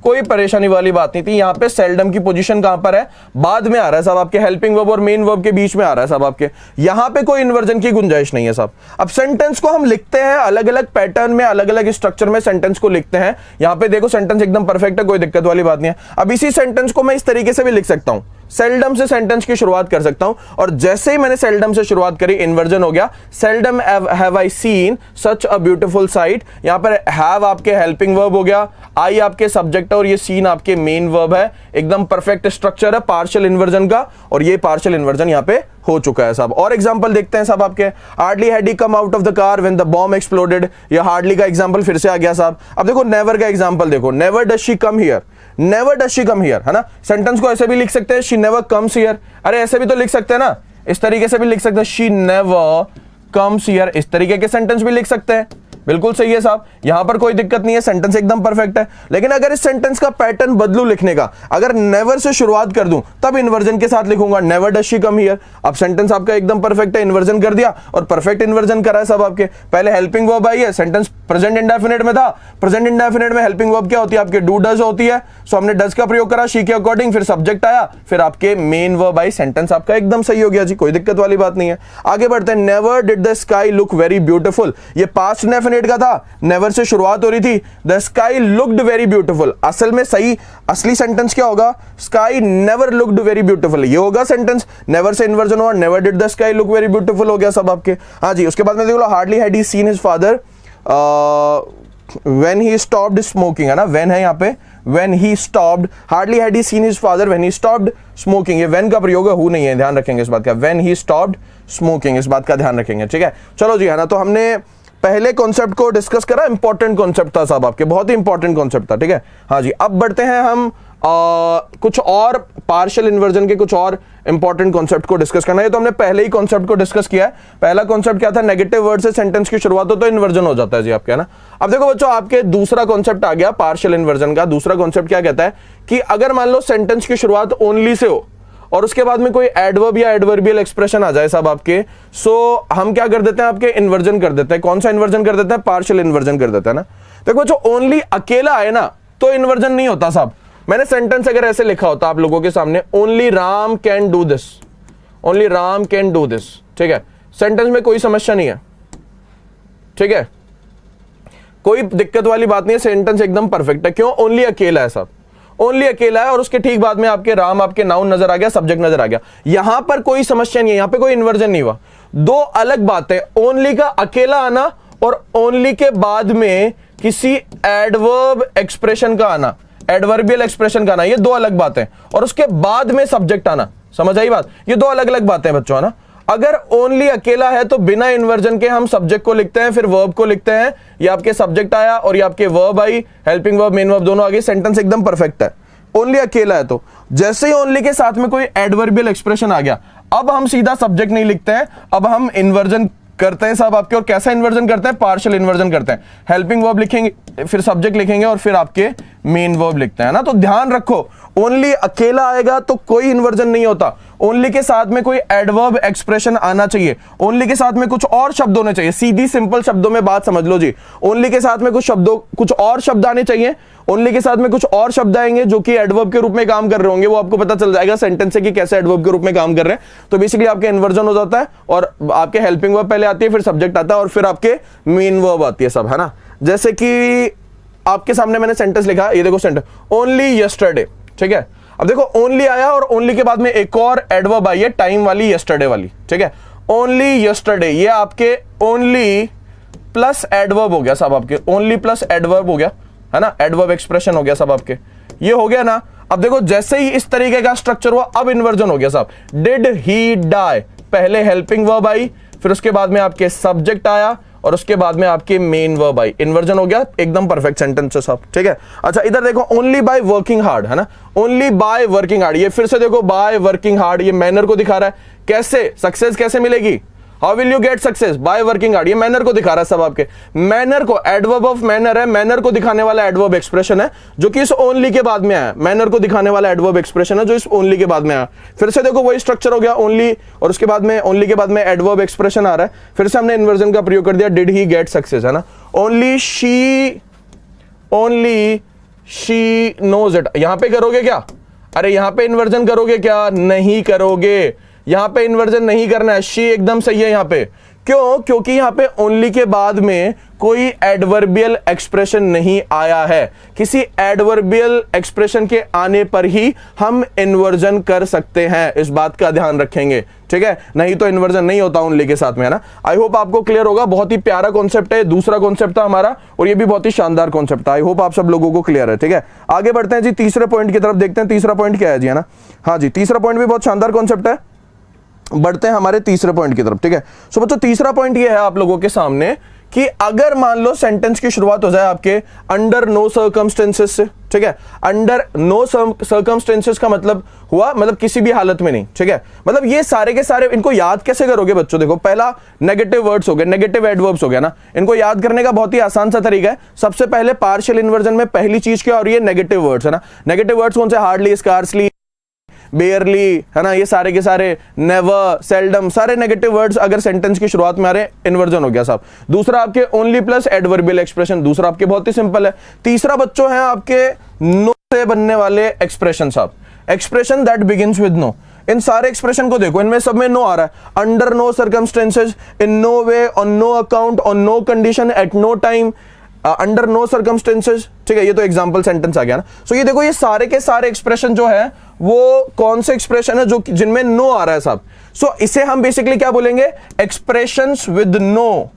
कोई परेशानी वाली बात नहीं थी। यहां पे सेल्डम की पोजीशन कहां पर है, बाद में आ रहा है साहब, आपके हेल्पिंग वर्ब और मेन वर्ब के बीच में आ रहा है साहब आपके। यहां पे कोई इन्वर्जन की गुंजाइश नहीं है साहब। अब सेंटेंस को हम लिखते हैं अलग अलग पैटर्न में, अलग अलग स्ट्रक्चर में सेंटेंस को लिखते हैं। यहां पे देखो सेंटेंस एकदम परफेक्ट है, कोई दिक्कत वाली बात नहीं है। अब इसी सेंटेंस को मैं इस तरीके से भी लिख सकता हूं, सेल्डम से सेंटेंस की शुरुआत कर सकता हूं, और जैसे ही मैंने सेल्डम से शुरुआत करी इन्वर्जन हो गया। Seldom have I seen such a beautiful sight. यहां पर हैव आपके हेल्पिंग वर्ब हो गया, आई आपके सब्जेक्ट और ये सीन आपके मेन वर्ब है। एकदम परफेक्ट स्ट्रक्चर है पार्शियल इन्वर्जन का, और ये पार्शियल इन्वर्जन यहां पे हो चुका है साहब। और एग्जांपल देखते हैं साहब आपके, hardly had he come out of the car when the bomb exploded. ये हार्डली का एग्जांपल फिर से आ गया साहब। अब देखो नेवर का एग्जांपल देखो, never does she come here, never does she come here, है ना। सेंटेंस को ऐसे भी लिख सकते हैं, शी नेवर कम्स हियर। अरे ऐसे भी तो लिख सकते हैं ना, इस तरीके से भी लिख सकते हैं, शी नेवर कम्स हियर। इस तरीके के सेंटेंस भी लिख सकते हैं, बिल्कुल सही है साहब, यहां पर कोई दिक्कत नहीं है, सेंटेंस एकदम परफेक्ट है। लेकिन अगर इस सेंटेंस का पैटर्न बदलू लिखने का, अगर नेवर से शुरुआत कर दूं, तब इन्वर्जन के साथ लिखूंगा, never does she come here. अब सेंटेंस आपका एकदम परफेक्ट है, इन्वर्जन कर दिया, और परफेक्ट इन्वर्जन करा है साहब आपके। पहले हेल्पिंग वर्ब आई है, सेंटेंस प्रेजेंट इंडेफिनिट में था, प्रेजेंट इंडेफिनिट में हेल्पिंग वर्ब क्या होती है आपके, डू डज होती है। सो हमने डज का प्रयोग करा शी के अकॉर्डिंग, फिर सब्जेक्ट आया, फिर आपके मेन वर्ब आई, सेंटेंस आपका एकदम सही हो गया जी, कोई दिक्कत वाली बात नहीं है। आगे बढ़ते हैं, never did the sky look very beautiful. ये पास्ट इंडेफिनिट का था, नेवर से शुरुआत हो रही थी, the sky looked very beautiful. असल में सही असली सेंटेंस क्या होगा, sky never looked very beautiful, ये होगा सेंटेंस। नेवर से इन्वर्जन हुआ, never did the sky look very beautiful हो गया सब आपके। हाँ जी, उसके बाद में देखो, hardly had he seen his father when he stopped smoking, है ना, व्हेन है यहाँ पे, when he stopped, hardly had he seen his father when he stopped smoking. ये व्हेन का प्रयोग है, हु नहीं है, ध्यान रखेंगे इस बात का, व्हेन ही स्टॉप्ड स्मोकिंग, इस बात का ध्यान रखेंगे, ठीक है। चलो जी, है ना, तो हमने पहले कॉन्सेप्ट को डिस्कस करा, इंपॉर्टेंट कॉन्सेप्ट था साहब आपके, बहुत ही इंपॉर्टेंट कॉन्सेप्ट था, ठीक है। हाँ जी, अब बढ़ते हैं हम कुछ और पार्शियल इन्वर्जन के कुछ और इंपॉर्टेंट कॉन्सेप्ट को डिस्कस करना है। तो हमने पहले ही कॉन्सेप्ट को डिस्कस किया है। पहला कॉन्सेप्ट क्या था, नेगेटिव वर्ड से सेंटेंस की शुरुआत हो तो इन्वर्जन हो जाता है जी आपके, है ना। अब देखो बच्चों, आपके दूसरा कॉन्सेप्ट आ गया पार्शियल इन्वर्जन का। दूसरा कॉन्सेप्ट क्या कहता है कि अगर मान लो सेंटेंस की शुरुआत ओनली से हो और उसके बाद में कोई एडवर्ब या एडवर्बियल एक्सप्रेशन आ जाए साहब आपके, सो हम क्या कर देते हैं, आपके इन्वर्जन कर देते हैं। कौन सा इन्वर्जन कर देते हैं, पार्शियल इन्वर्जन कर देते हैं ना। देखो बच्चों, ओनली अकेला आए ना तो इन्वर्जन नहीं होता साहब। मैंने सेंटेंस अगर ऐसे लिखा होता आप लोगों के सामने, only Ram can do this, only Ram can do this, ठीक है, सेंटेंस में कोई समस्या नहीं है, ठीक है, कोई दिक्कत वाली बात नहीं है, सेंटेंस एकदम परफेक्ट है। क्यों, ओनली अकेला है साहब, ओनली अकेला है, और उसके ठीक बाद में आपके राम, आपके नाउन नजर आ गया, सब्जेक्ट नजर आ गया। यहां पर कोई समस्या नहीं है, यहां पे कोई इन्वर्जन नहीं हुआ। दो अलग बातें, ओनली का अकेला आना और ओनली के बाद में किसी एडवर्ब एक्सप्रेशन का आना, एडवर्बियल एक्सप्रेशन का आना, ये दो अलग बातें, और उसके बाद में सब्जेक्ट आना, समझ आई बात, ये दो अलग अलग बातें बच्चों, है ना। अगर ओनली अकेला है तो बिना इन्वर्जन के हम सब्जेक्ट को लिखते हैं, फिर वर्ब को लिखते हैं, ये आपके सब्जेक्ट आया और ये आपके verb I, helping verb main verb दोनों आ गए, सेंटेंस एकदम परफेक्ट है। ओनली अकेला है तो जैसे ही ओनली के साथ में कोई एडवर्बियल एक्सप्रेशन आ गया, अब हम सीधा सब्जेक्ट नहीं लिखते हैं, अब हम इन्वर्जन करते हैं साहब आपके। और कैसा इन्वर्जन करते हैं, पार्शियल इन्वर्जन करते हैं। हेल्पिंग वर्ब लिखेंगे, फिर सब्जेक्ट लिखेंगे और फिर आपके मेन वर्ब लिखते हैं ना। तो ध्यान रखो, ओनली अकेला आएगा तो कोई इन्वर्जन नहीं होता, ओनली के साथ में कोई एडवर्ब एक्सप्रेशन आना चाहिए, ओनली के साथ में कुछ और शब्द होने चाहिए। सीधी सिंपल शब्दों में बात समझ लो जी, ओनली के साथ में कुछ और शब्द आने चाहिए, ओनली के साथ में कुछ और शब्द आएंगे जो कि एडवर्ब के रूप में काम कर रहे होंगे, वो आपको पता चल जाएगा सेंटेंस से कि कैसे एडवर्ब के रूप में काम कर रहे हैं। तो बेसिकली आपके इन्वर्जन हो जाता है और आपके हेल्पिंग वर्ब पहले आती है, फिर सब्जेक्ट आता है और फिर आपके मेन वर्ब आती है सब, है ना। जैसे कि आपके सामने मैंने सेंटेंस लिखा, ये देखो सेंटेंस, ओनली यस्टरडे, ठीक है। अब देखो ओनली आया और ओनली के बाद में एक और एडवर्ब आई है, टाइम वाली, यस्टरडे वाली, ठीक है। ओनली यस्टरडे, ये आपके ओनली प्लस एडवर्ब हो गया साहब आपके, ओनली प्लस एडवर्ब हो गया, है ना, एडवर्ब एक्सप्रेशन हो गया सब आपके, ये हो गया ना। अब देखो जैसे ही इस तरीके का स्ट्रक्चर हुआ, अब इन्वर्जन हो गया साहब। डिड ही डाई, पहले हेल्पिंग वर्ब आई, फिर उसके बाद में आपके सब्जेक्ट आया और उसके बाद में आपके मेन वर्ब आई, इन्वर्जन हो गया, एकदम परफेक्ट सेंटेंस है सब, ठीक है। अच्छा इधर देखो ओनली बाय वर्किंग हार्ड, है ना, ओनली बाय वर्किंग हार्ड, ये फिर से देखो बाय वर्किंग हार्ड, ये मैनर को दिखा रहा है। कैसे सक्सेस कैसे मिलेगी, how will you get success, by working hard, ये मैनर को दिखा रहा है सब आपके। मैनर को एडवर्ब ऑफ मैनर है, मैनर को दिखाने वाला एडवर्ब एक्सप्रेशन है जो कि इस ओनली के बाद में आया, मैनर को दिखाने वाला एडवर्ब एक्सप्रेशन है जो इस ओनली के बाद में आया। फिर से देखो वही स्ट्रक्चर हो गया, ओनली और उसके बाद में ओनली के बाद में एडवर्ब एक्सप्रेशन आ रहा है, फिर से हमने इन्वर्जन का प्रयोग कर दिया, डिड ही गेट सक्सेस, है ना, ओनली शी नोज इट। यहां पे करोगे क्या, अरे यहां पे इन्वर्जन करोगे क्या, नहीं करोगे, यहां पे इन्वर्जन नहीं करना है, शी एकदम सही है यहां पे। क्यों, क्योंकि यहां पे ओनली के बाद में कोई एडवर्बियल एक्सप्रेशन नहीं आया है। किसी एडवर्बियल एक्सप्रेशन के आने पर ही हम इन्वर्जन कर सकते हैं, इस बात का ध्यान रखेंगे, ठीक है, नहीं तो इन्वर्जन नहीं होता ओनली के साथ में, है ना। आई होप आपको क्लियर होगा, बहुत ही प्यारा कॉन्सेप्ट है, दूसरा कॉन्सेप्ट था हमारा और ये भी बहुत ही शानदार कॉन्सेप्ट था। आई होप आप सब लोगों को क्लियर है, ठीक है। आगे बढ़ते हैं जी, तीसरे पॉइंट की तरफ देखते हैं, तीसरा पॉइंट क्या है जी, है ना। हाँ जी, तीसरा पॉइंट भी बहुत शानदार कॉन्सेप्ट है, बढ़ते हैं हमारे तीसरे पॉइंट की तरफ, ठीक है। सो बच्चों तीसरा पॉइंट ये है आप लोगों के सामने कि अगर मान लो सेंटेंस की शुरुआत हो जाए आपके अंडर नो सर्कमस्टेंसेस से, ठीक है, अंडर नो सर्कमस्टेंसेस का मतलब हुआ मतलब किसी भी हालत में नहीं, ठीक है, मतलब ये सारे के सारे, इनको याद कैसे करोगे बच्चों, देखो पहला नेगेटिव वर्ड्स हो गए, नेगेटिव एडवर्ब्स हो गया ना, इनको याद करने का बहुत ही आसान सा तरीका है। सबसे पहले पार्शियल इन्वर्जन में पहली चीज क्या, और ये नेगेटिव वर्ड्स, है ना, नेगेटिव वर्ड्स कौन से, हार्डली, स्कार्सली, बेयरली, है ना, ये सारे के सारे, नेवर, सेल्डम, सारे नेगेटिव वर्ड्स अगर सेंटेंस की शुरुआत में आ रहे, इन्वर्जन हो गया साहब। दूसरा आपके ओनली प्लस एडवर्बियल एक्सप्रेशन, दूसरा आपके बहुत ही सिंपल है। तीसरा बच्चों है आपके नो से बनने वाले एक्सप्रेशन साहब, expression that begins with no. इन सारे एक्सप्रेशन को देखो, इनमें सब में नो आ रहा है, under no circumstances, in no way, on no account, on no condition, at no time, under no circumstances, ठीक है, ये तो एग्जांपल सेंटेंस आ गया ना। सो ये देखो ये सारे के सारे एक्सप्रेशन जो है वो कौन से एक्सप्रेशन है जो जिनमें नो आ रहा है साहब। सो इसे हम बेसिकली क्या बोलेंगे, expressions with no,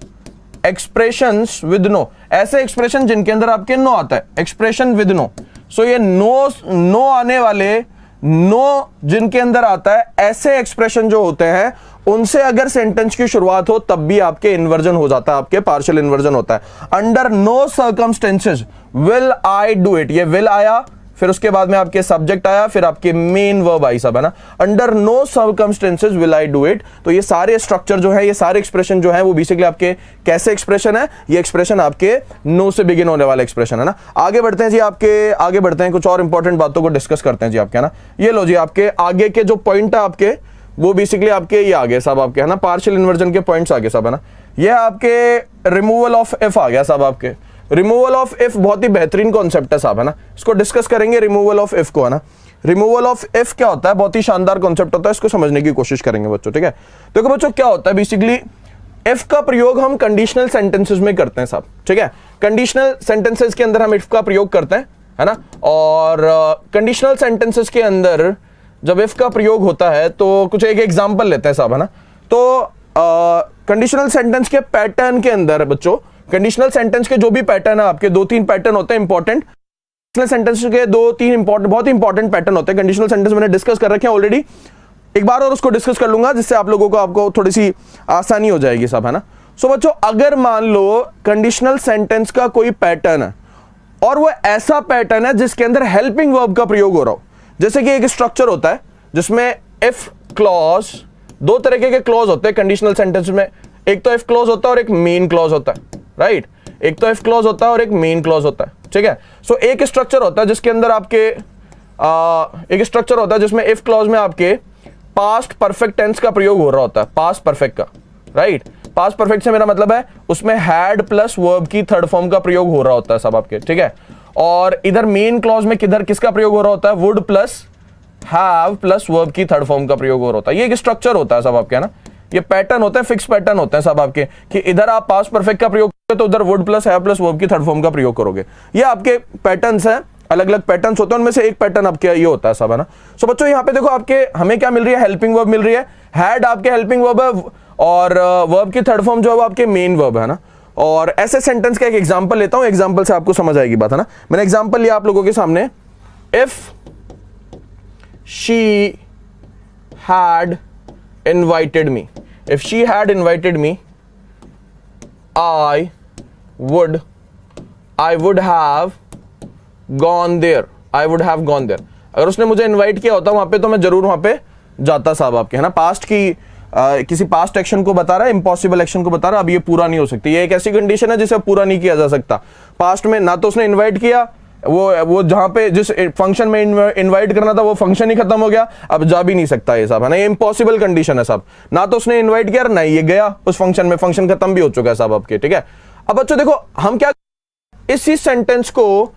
expressions with no, ऐसे एक्सप्रेशन जिनके अंदर आपके नो आता है, एक्सप्रेशन विद नो। सो ये नो आने वाले, नो जिनके अंदर आता है, ऐसे एक्सप्रेशन जो होते हैं उनसे अगर सेंटेंस की शुरुआत हो तब भी आपके इन्वर्जन हो जाता है, आपके पार्शियल इन्वर्जन होता है। Under no circumstances will I do it, ये विल आया, फिर उसके बाद में आपके सब्जेक्ट आया, फिर आपके मेन वर्ब आई सब, है ना, under no circumstances will I do it. तो ये सारे स्ट्रक्चर जो है, ये सारे एक्सप्रेशन जो है वो बेसिकली आपके कैसे एक्सप्रेशन है, ये एक्सप्रेशन आपके नो से बिगिन होने वाला एक्सप्रेशन है ना। आगे बढ़ते हैं जी, आपके आगे बढ़ते हैं, कुछ और इंपॉर्टेंट बातों को डिस्कस करते हैं जी आपके, है ना। ये लो जी, आपके आगे के जो पॉइंट है आपके, वो बेसिकली आपके ये आगे सब आपके, है ना, पार्शियल इन्वर्जन के पॉइंट्स आगे सब, है ना। ये आपके रिमूवल ऑफ एफ आ गया सब आपके, रिमूवल ऑफ इफ बहुत ही बेहतरीन कॉन्सेप्ट है साहब, है ना, इसको डिस्कस करेंगे रिमूवल ऑफ इफ को, है ना। रिमूवल ऑफ इफ क्या होता है, बहुत ही शानदार कॉन्सेप्ट होता है, इसको समझने की कोशिश करेंगे बच्चों, ठीक है। देखो बच्चों क्या होता है बेसिकली, इफ का प्रयोग हम कंडीशनल सेंटेंसेस में करते हैं साहब, ठीक है, कंडीशनल सेंटेंसेस के अंदर हम इफ का प्रयोग करते हैं, है ना। और कंडीशनल सेंटेंसेस के अंदर जब इफ का प्रयोग होता है तो कुछ एक एग्जांपल लेते हैं साहब, है ना। तो कंडीशनल सेंटेंस के पैटर्न के अंदर बच्चों, कंडीशनल सेंटेंस के जो भी पैटर्न है आपके, दो तीन पैटर्न होते हैं इंपॉर्टेंट, कंडीशनल सेंटेंस के दो तीन इंपॉर्टेंट, बहुत इंपॉर्टेंट पैटर्न होते हैं। कंडीशनल सेंटेंस मैंने डिस्कस कर रखे हैं ऑलरेडी, एक बार और उसको डिस्कस कर लूंगा जिससे आप लोगों को आपको थोड़ी सी आसानी हो जाएगी साहब, है ना। सो बच्चों अगर मान लो कंडीशनल सेंटेंस का कोई पैटर्न है और वो ऐसा पैटर्न है जिसके अंदर हेल्पिंग वर्ब का प्रयोग हो रहा हो, जैसे कि एक स्ट्रक्चर होता है जिसमें इफ क्लॉज, दो तरीके के क्लॉज होते हैं कंडीशनल सेंटेंस में, एक तो इफ क्लॉज होता है और एक मेन क्लॉज होता है, राइट, एक तो इफ क्लॉज होता है और एक मेन क्लॉज होता है, ठीक है। सो एक स्ट्रक्चर होता है जिसके अंदर आपके एक स्ट्रक्चर होता है जिसमें इफ क्लॉज में आपके पास्ट परफेक्ट टेंस का प्रयोग हो रहा होता है, पास्ट परफेक्ट का, राइट। पास्ट परफेक्ट से मेरा मतलब है उसमें हैड प्लस वर्ब की थर्ड फॉर्म का प्रयोग हो रहा होता है सब आपके, ठीक है। और इधर मेन क्लॉज में किधर किसका प्रयोग हो रहा होता है, would plus have plus verb की थर्ड फॉर्म का प्रयोग हो रहा होता है। ये एक स्ट्रक्चर होता है सब आपके, है ना, ये पैटर्न होता है, फिक्स पैटर्न होते हैं सब आपके, कि इधर आप पास्ट परफेक्ट का प्रयोग करोगे तो उधर would plus have plus verb की थर्ड फॉर्म का प्रयोग करोगे। ये आपके पैटर्न्स हैं, अलग अलग पैटर्न्स होते हैं, उनमें से एक पैटर्न आपके ये होता है सब, है ना। सो बच्चों यहाँ पे देखो आपके हमें क्या मिल रही है, हेल्पिंग वर्ब मिल रही है, हैड आपके हेल्पिंग वर्ब है और वर्ब की थर्ड फॉर्म जो है वो आपके मेन वर्ब है ना। और ऐसे सेंटेंस का एक एग्जांपल लेता हूं, एग्जांपल से आपको समझ आएगी बात, है ना। मैंने एग्जांपल लिया आप लोगों के सामने, if she had invited me, if she had invited me I would have gone there, I would have gone there. अगर उसने मुझे इन्वाइट किया होता वहां पे तो मैं जरूर वहां पे जाता साहब आपके, है ना। पास्ट की किसी पास्ट एक्शन को बता रहा है, इम्पॉसिबल एक्शन को बता रहा है, अब ये पूरा नहीं हो सकती। ये एक ऐसी कंडीशन है जिसे पूरा नहीं किया जा सकता। पास्ट में ना तो उसने इन्वाइट किया, वो जहां पे जिस फंक्शन में इन्वाइट करना था वो फंक्शन ही खत्म हो गया, अब जा भी नहीं सकता ये साहब, है ना। ये इम्पॉसिबल कंडीशन है साहब। ना तो उसने इन्वाइट किया, ना ये गया उस फंक्शन में, फंक्शन खत्म भी हो चुका है साहब आपके, ठीक है। अब बच्चों देखो हम क्या इसी सेंटेंस को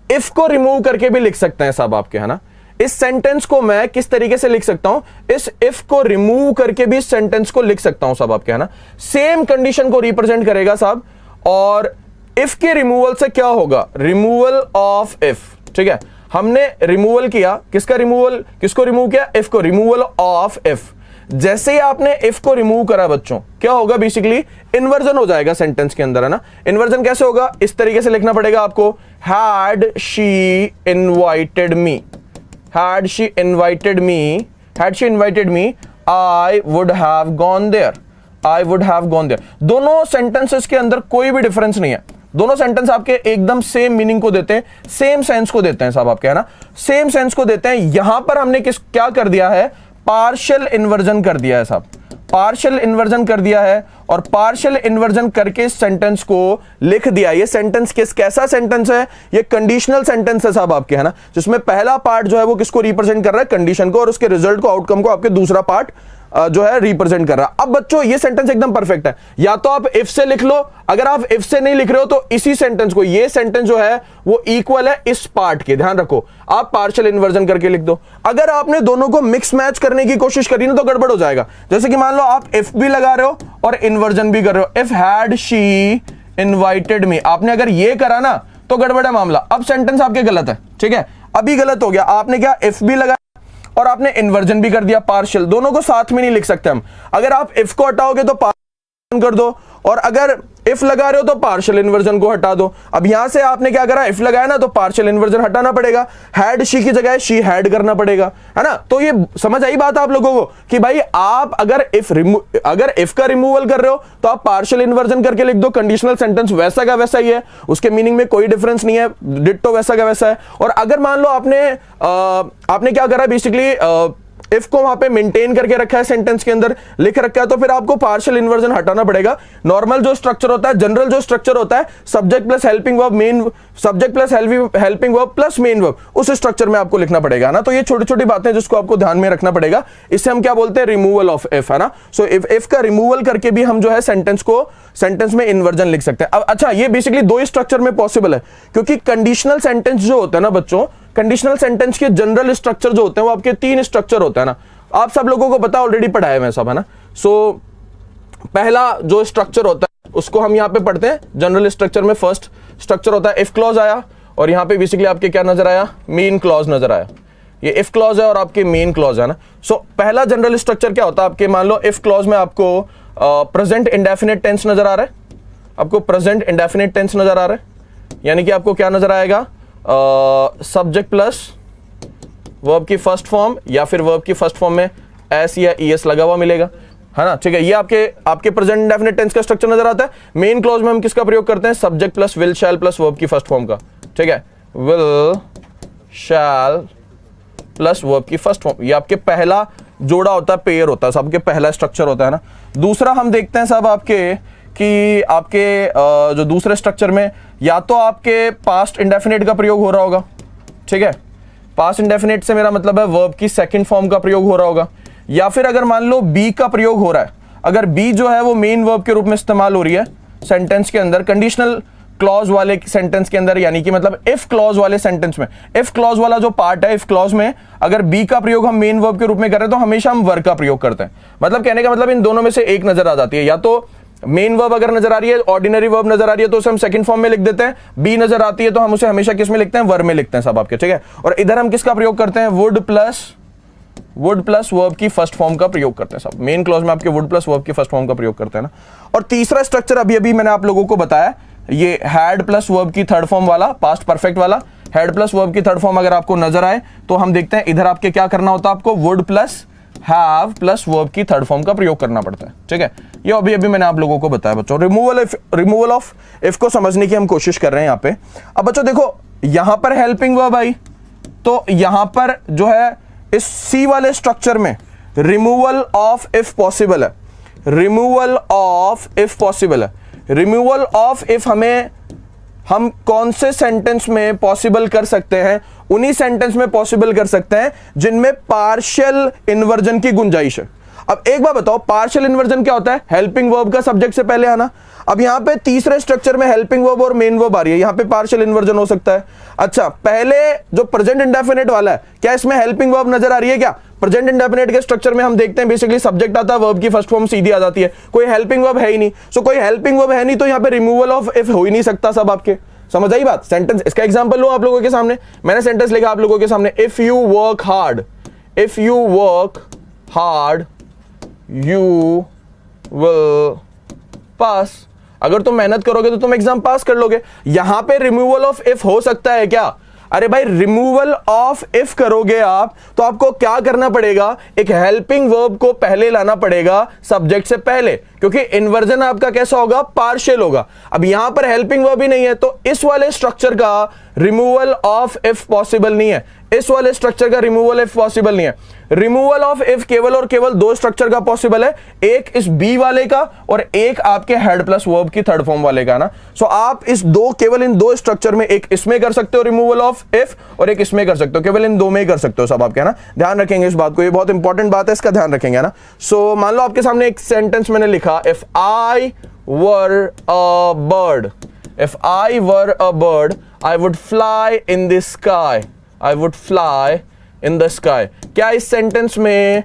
इफ को रिमूव करके भी लिख सकते हैं साहब आपके, है ना। इस सेंटेंस को मैं किस तरीके से लिख सकता हूं, इस इफ को रिमूव करके भी इस सेंटेंस को लिख सकता हूं साहब आपके, है ना। सेम कंडीशन को रिप्रेजेंट करेगा साहब। और इफ के रिमूवल से क्या होगा, रिमूवल ऑफ इफ, ठीक है। हमने रिमूवल किया, किसका रिमूवल, किसको रिमूव किया, इफ को, रिमूवल ऑफ इफ। जैसे ही आपने इफ को रिमूव करा बच्चों, क्या होगा, बेसिकली इन्वर्जन हो जाएगा सेंटेंस के अंदर, है ना। इन्वर्जन कैसे होगा, इस तरीके से लिखना पड़ेगा आपको, had she invited me, had she invited me I would have gone there। दोनों सेंटेंसेस के अंदर कोई भी डिफरेंस नहीं है, दोनों सेंटेंस आपके एकदम सेम मीनिंग को देते हैं, सेम सेंस को देते हैं साहब आपके, है ना। सेम सेंस को देते हैं। यहां पर हमने क्या कर दिया है, पार्शियल इन्वर्जन कर दिया है साहब, पार्शियल इन्वर्जन कर दिया है। और पार्शियल इन्वर्जन करके सेंटेंस को लिख दिया। ये सेंटेंस कैसा सेंटेंस है, ये कंडीशनल सेंटेंस है साहब आपके, है ना, जिसमें पहला पार्ट जो है वो किसको रिप्रेजेंट कर रहा है, कंडीशन को, और उसके रिजल्ट को, आउटकम को आपके दूसरा पार्ट जो है रिप्रेजेंट कर रहा है। अब बच्चों ये सेंटेंस एकदम परफेक्ट है। या तो आप इफ से लिख लो, अगर आप इफ से नहीं लिख रहे हो तो इसी सेंटेंस को, ये सेंटेंस जो है वो इक्वल है इस पार्ट के, ध्यान रखो, आप पार्शियल इन्वर्जन करके लिख दो। अगर आपने दोनों को मिक्स मैच करने की कोशिश करी ना तो गड़बड़ हो जाएगा। जैसे कि मान लो आप इफ भी लगा रहे हो और इन्वर्जन भी कर रहे हो, if had she invited me, आपने अगर ये करा ना तो गड़बड़ है मामला, अब सेंटेंस आपके गलत है, ठीक है, अभी गलत हो गया। आपने क्या, इफ भी लगा और आपने इन्वर्जन भी कर दिया, पार्शियल, दोनों को साथ में नहीं लिख सकते हम। अगर आप इफ को हटाओगे तो पार्शियल कर दो, और अगर इफ लगा रहे हो तो पार्शियल इन्वर्जन को हटा दो। अब यहां से आपने क्या करा, इफ लगाया ना तो पार्शियल इन्वर्जन हटाना पड़ेगा, हैड शी की जगह शी हैड करना पड़ेगा, है ना। तो ये समझ आई बात आप लोगों को कि भाई आप अगर इफ का रिमूवल कर रहे हो तो आप पार्शियल इन्वर्जन करके लिख दो, कंडीशनल सेंटेंस वैसा का वैसा ही है, उसके मीनिंग में कोई डिफरेंस नहीं है, डिट्टो वैसा का वैसा है। और अगर मान लो आपने क्या करा, बेसिकली इफ को वहां पे मेंटेन करके रखा है, सेंटेंस के अंदर लिख रखा है, तो फिर आपको पार्शियल इन्वर्जन हटाना पड़ेगा। नॉर्मल जो स्ट्रक्चर होता है, जनरल जो स्ट्रक्चर होता है, subject plus helping verb, main subject plus helping verb plus main verb, उस स्ट्रक्चर में आपको लिखना पड़ेगा ना। तो ये छोटी छोटी बातें जिसको आपको ध्यान में रखना पड़ेगा, इससे हम क्या बोलते हैं, रिमूवल ऑफ इफ, है ना। सो इफ का रिमूवल करके भी हम जो है सेंटेंस में इन्वर्जन लिख सकते हैं। अब अच्छा, ये बेसिकली दो ही स्ट्रक्चर में पॉसिबल है, क्योंकि कंडीशनल सेंटेंस जो होता है ना बच्चों, कंडीशनल सेंटेंस के जनरल स्ट्रक्चर जो होते हैं वो आपके 3 स्ट्रक्चर होता है ना, आप सब लोगों को पता, ऑलरेडी पढ़ाया है सब, है ना। सो पहला जो स्ट्रक्चर होता है उसको हम यहां पे पढ़ते हैं, जनरल स्ट्रक्चर में फर्स्ट स्ट्रक्चर होता है इफ क्लॉज आया, और यहां पे बेसिकली आपके क्या नजर आया, मेन क्लॉज नजर आया। ये इफ क्लॉज है और आपके मेन क्लॉज है ना। सो पहला जनरल स्ट्रक्चर क्या होता है आपके, मान लो इफ क्लॉज में आपको प्रेजेंट इंडेफिनिट टेंस नजर आ रहा है, आपको प्रेजेंट इंडेफिनिट टेंस नजर आ रहा है, यानी कि आपको क्या नजर आएगा, सब्जेक्ट प्लस वर्ब की फर्स्ट फॉर्म, या फिर वर्ब की फर्स्ट फॉर्म में एस या ईएस लगा हुआ मिलेगा, है ना, ठीक है। ये आपके प्रेजेंट इंडेफिनिट टेंस का स्ट्रक्चर नजर आता है। मेन क्लॉज में हम किसका प्रयोग करते हैं, subject plus will shell plus verb की फर्स्ट फॉर्म का, ठीक है, विल शैल प्लस वर्ब की फर्स्ट फॉर्म, ये आपके पहला जोड़ा होता है, पेयर होता है, सबके पहला स्ट्रक्चर होता है ना। दूसरा हम देखते हैं साहब आपके जो दूसरे स्ट्रक्चर में या तो आपके पास्ट इंडेफिनिट का प्रयोग हो रहा होगा, ठीक है, पास्ट इंडेफिनिट से मेरा मतलब है वर्ब की सेकंड फॉर्म का प्रयोग हो रहा होगा, या फिर अगर मान लो बी का प्रयोग हो रहा है, अगर बी जो है वो मेन वर्ब के रूप में इस्तेमाल हो रही है सेंटेंस के अंदर, कंडीशनल क्लॉज वाले सेंटेंस के अंदर, यानी कि मतलब इफ क्लॉज वाले सेंटेंस में, इफ क्लॉज वाला जो पार्ट है इफ क्लॉज में अगर बी का प्रयोग हम मेन वर्ब के रूप में कर रहे हैं तो हमेशा हम वर्ब का प्रयोग करते हैं। मतलब कहने का मतलब इन दोनों में से एक नजर आ जाती है, या तो मेन वर्ब अगर नजर आ रही है, ऑर्डिनरी वर्ब नजर आ रही है तो उसे हम सेकंड फॉर्म में लिख देते हैं, बी नजर आती है तो हम उसे हमेशा किस में लिखते हैं, वर्ब में लिखते हैं सब आपके, ठीक है। और इधर हम किसका प्रयोग करते हैं, वुड प्लस वर्ब की फर्स्ट फॉर्म का प्रयोग करते हैं सब। मेन क्लॉज में आपके वुड प्लस वर्ब की फर्स्ट फॉर्म का प्रयोग करते हैं ना। और तीसरा स्ट्रक्चर अभी मैंने आप लोगों को बताया, ये हैड प्लस वर्ब की थर्ड फॉर्म वाला, पास्ट परफेक्ट वाला, हैड प्लस वर्ब की थर्ड फॉर्म अगर आपको नजर आए तो हम देखते हैं इधर आपके क्या करना होता है, आपको would plus have plus verb की थर्ड फॉर्म का प्रयोग करना पड़ता है। ठीक है, ये अभी अभी मैंने आप लोगों को बताया बच्चों। रिमूवल ऑफ इफ को समझने की हम कोशिश कर रहे हैं यहाँ पे। अब बच्चों देखो, यहां पर हेल्पिंग वर्ब आई, तो यहां पर जो है इस सी वाले स्ट्रक्चर में रिमूवल ऑफ इफ पॉसिबल है। रिमूवल ऑफ इफ पॉसिबल है। रिमूवल ऑफ इफ हम कौन से सेंटेंस में पॉसिबल कर सकते हैं? उन्हीं सेंटेंस में पॉसिबल कर सकते हैं जिनमें पार्शियल इन्वर्जन की गुंजाइश है। अब एक बार बताओ, पार्शियल इन्वर्जन क्या होता है? हेल्पिंग वर्ब का सब्जेक्ट से पहले आना। अब यहां पे तीसरे स्ट्रक्चर में हेल्पिंग वर्ब और मेन वर्ब आ रही है, यहां पे पार्शियल इन्वर्जन हो सकता है। अच्छा, पहले जो प्रेजेंट इंडेफिनिट वाला है, क्या इसमें हेल्पिंग वर्ब नजर आ रही है क्या? प्रेजेंट इंडेफिनिट के स्ट्रक्चर में हम देखते हैं बेसिकली सब्जेक्ट आता है, वर्ब की फर्स्ट फॉर्म सीधी आ जाती है, कोई हेल्पिंग वर्ब है ही नहीं। सो कोई हेल्पिंग वर्ब है नहीं तो यहां पे रिमूवल ऑफ इफ हो ही नहीं सकता। सब आपके समझ आई बात? सेंटेंस, इसका एग्जांपल लो आप लोगों के सामने। मैंने सेंटेंस लिखा आप लोगों के सामने, if you work hard, if you work hard you will pass. अगर तुम मेहनत करोगे तो तुम एग्जाम पास कर लोगे। यहां पे रिमूवल ऑफ इफ हो सकता है क्या? अरे भाई, रिमूवल ऑफ इफ करोगे आप तो आपको क्या करना पड़ेगा? एक हेल्पिंग वर्ब को पहले लाना पड़ेगा सब्जेक्ट से पहले, क्योंकि इन्वर्जन आपका कैसा होगा? पार्शियल होगा। अब यहां पर हेल्पिंग वर्ब ही नहीं है तो इस वाले स्ट्रक्चर का रिमूवल ऑफ इफ पॉसिबल नहीं है। इस वाले स्ट्रक्चर का रिमूवल इफ पॉसिबल नहीं है। रिमूवल ऑफ इफ केवल और केवल दो स्ट्रक्चर का पॉसिबल है, एक इस बी वाले का और एक आपके हेड प्लस वर्ब की थर्ड फॉर्म वाले का ना। सो आप इस दो, केवल इन दो स्ट्रक्चर में, एक इसमें कर सकते हो रिमूवल ऑफ इफ और एक इसमें कर सकते हो, केवल इन दो में ही कर सकते हो सब आपके, है ना। ध्यान रखेंगे इस बात को, ये बहुत इंपॉर्टेंट बात है, इसका ध्यान रखेंगे, है ना। सो मान लो आपके सामने एक सेंटेंस मैंने लिखा, if I were a bird, if I were a bird I would fly in the sky, I would fly in the sky. क्या इस सेंटेंस में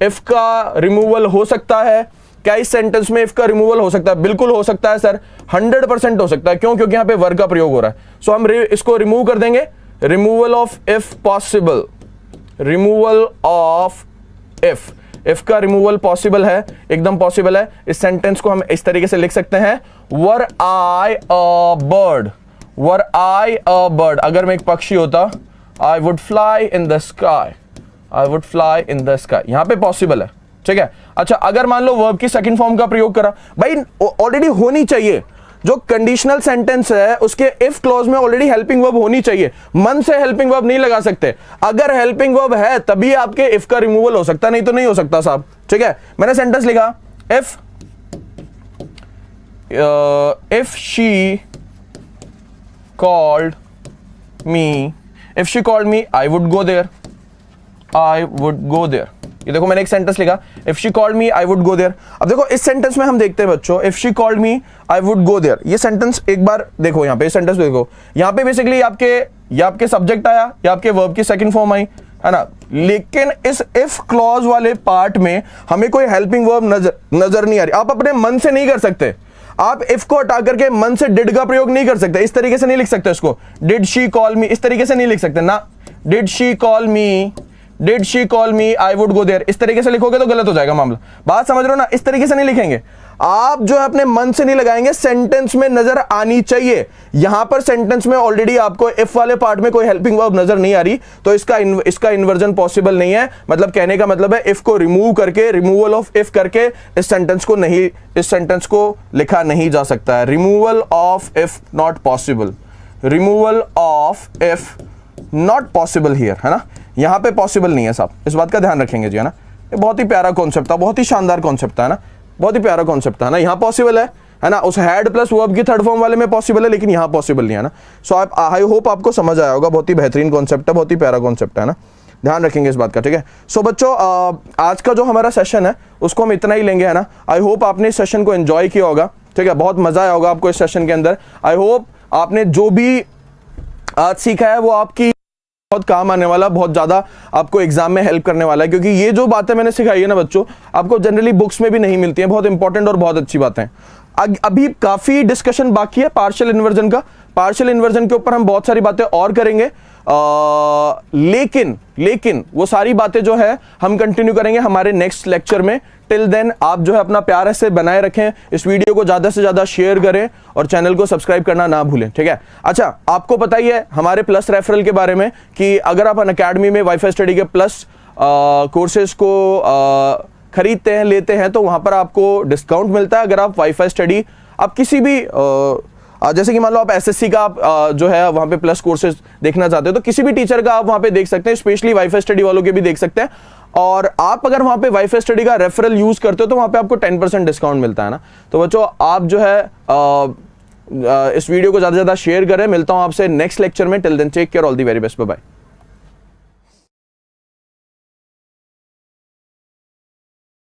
इफ का रिमूवल हो सकता है? क्या इस सेंटेंस में इफ का रिमूवल हो सकता है? बिल्कुल हो सकता है सर, 100% हो सकता है। क्यों? क्योंकि यहां पे वर्ब का प्रयोग हो रहा है। सो हम इसको रिमूव कर देंगे। Removal of if possible, removal of if का रिमूवल पॉसिबल है, एकदम पॉसिबल है। इस सेंटेंस को हम इस तरीके से लिख सकते हैं, वर आई a bird, were I a bird, अगर मैं एक पक्षी होता, I would fly in the sky, I would fly in the sky। यहां पे पॉसिबल है, ठीक है। अच्छा, अगर मान लो वर्ब की सेकंड फॉर्म का प्रयोग करा, भाई ऑलरेडी होनी चाहिए। जो कंडीशनल सेंटेंस है उसके इफ क्लॉज में ऑलरेडी हेल्पिंग वर्ब होनी चाहिए, मन से हेल्पिंग वर्ब नहीं लगा सकते। अगर हेल्पिंग वर्ब है तभी आपके इफ का रिमूवल हो सकता, नहीं तो नहीं हो सकता साहब, ठीक है। मैंने सेंटेंस लिखा, if she called me, if she called me I would go there, I would go there। ये देखो मैंने एक सेंटेंस लिखा, if she called me I would go there। अब देखो इस सेंटेंस में हम देखते हैं बच्चों, if she called me I would go there। ये सेंटेंस एक बार देखो, यहाँ पे सेंटेंस देखो, यहाँ पे बेसिकली आपके सब्जेक्ट आया या आपके वर्ब की सेकंड फॉर्म आई, है ना। लेकिन इस इफ क्लॉज वाले पार्ट में हमें कोई हेल्पिंग वर्ब नजर नहीं आ रही। आप अपने मन से नहीं कर सकते, आप इफ को हटा करके मन से डिड का प्रयोग नहीं कर सकते। इस तरीके से नहीं लिख सकते इसको, डिड शी कॉल मी, इस तरीके से नहीं लिख सकते ना। Did she call me, did she call me I would go there, इस तरीके से लिखोगे तो गलत हो जाएगा मामला। बात समझ रहे हो ना? इस तरीके से नहीं लिखेंगे आप, जो है अपने मन से नहीं लगाएंगे, सेंटेंस में नजर आनी चाहिए। यहां पर सेंटेंस में ऑलरेडी आपको इफ वाले पार्ट में कोई हेल्पिंग वर्ब नजर नहीं आ रही, तो इसका इन्वर्जन पॉसिबल नहीं है। मतलब कहने का मतलब है इफ को रिमूव करके, रिमूवल ऑफ इफ करके इस सेंटेंस को लिखा नहीं जा सकता है। Removal of if not possible, removal of if not possible here, है ना। यहां पे पॉसिबल नहीं है साहब, इस बात का ध्यान रखेंगे जी, है ना। ये बहुत ही प्यारा कॉन्सेप्ट था, बहुत ही शानदार कॉन्सेप्ट था ना, बहुत ही प्यारा कॉन्सेप्ट था ना। यहां पॉसिबल है ना, उस हैड प्लस वर्ब की थर्ड फॉर्म वाले में पॉसिबल है, लेकिन यहां पॉसिबल नहीं है ना। सो आई होप आपको समझ आया होगा, बहुत ही बेहतरीन कॉन्सेप्ट है, बहुत ही प्यारा कॉन्सेप्ट है ना। ध्यान रखेंगे इस बात का, ठीक है। सो बच्चों, आज का जो हमारा सेशन है उसको हम इतना ही लेंगे, है ना। आई होप आपने इस सेशन को एंजॉय किया होगा, ठीक है। बहुत मजा आया होगा आपको इस सेशन के अंदर। आई होप आपने जो भी आज सीखा है वो आपकी बहुत काम आने वाला, बहुत ज्यादा आपको एग्जाम में हेल्प करने वाला है, क्योंकि ये जो बातें मैंने सिखाई है ना बच्चों, आपको जनरली बुक्स में भी नहीं मिलती हैं। बहुत इंपॉर्टेंट और बहुत अच्छी बातें हैं। अभी काफी डिस्कशन बाकी है पार्शियल इन्वर्जन का। पार्शियल इन्वर्जन के ऊपर हम बहुत सारी बातें और करेंगे, लेकिन वो सारी बातें जो है हम कंटिन्यू करेंगे हमारे नेक्स्ट लेक्चर में। टिल देन आप जो है अपना प्यार से बनाए रखें, इस वीडियो को ज्यादा से ज्यादा शेयर करें और चैनल को सब्सक्राइब करना ना भूलें, ठीक है। अच्छा, आपको पता ही है हमारे प्लस रेफरल के बारे में कि अगर आप अनअकैडमी में वाईफाई स्टडी के प्लस कोर्सेज को खरीदते हैं, लेते हैं, तो वहां पर आपको डिस्काउंट मिलता है। अगर आप वाईफाई स्टडी आप किसी भी जैसे कि मान लो आप एसएससी का आप जो है वहां पे प्लस कोर्सेज देखना चाहते हो, तो किसी भी टीचर का आप वहां पे देख सकते हैं, स्पेशली वाईफाई स्टडी वालों के भी देख सकते हैं। और आप अगर वहां पे वाईफाई स्टडी का रेफरल यूज करते हो तो वहां पे आपको 10% डिस्काउंट मिलता है ना। तो बच्चों आप जो है इस वीडियो को ज्यादा से ज्यादा शेयर करें। मिलता हूं आपसे नेक्स्ट लेक्चर में। Till then take care, all the very best, bye bye.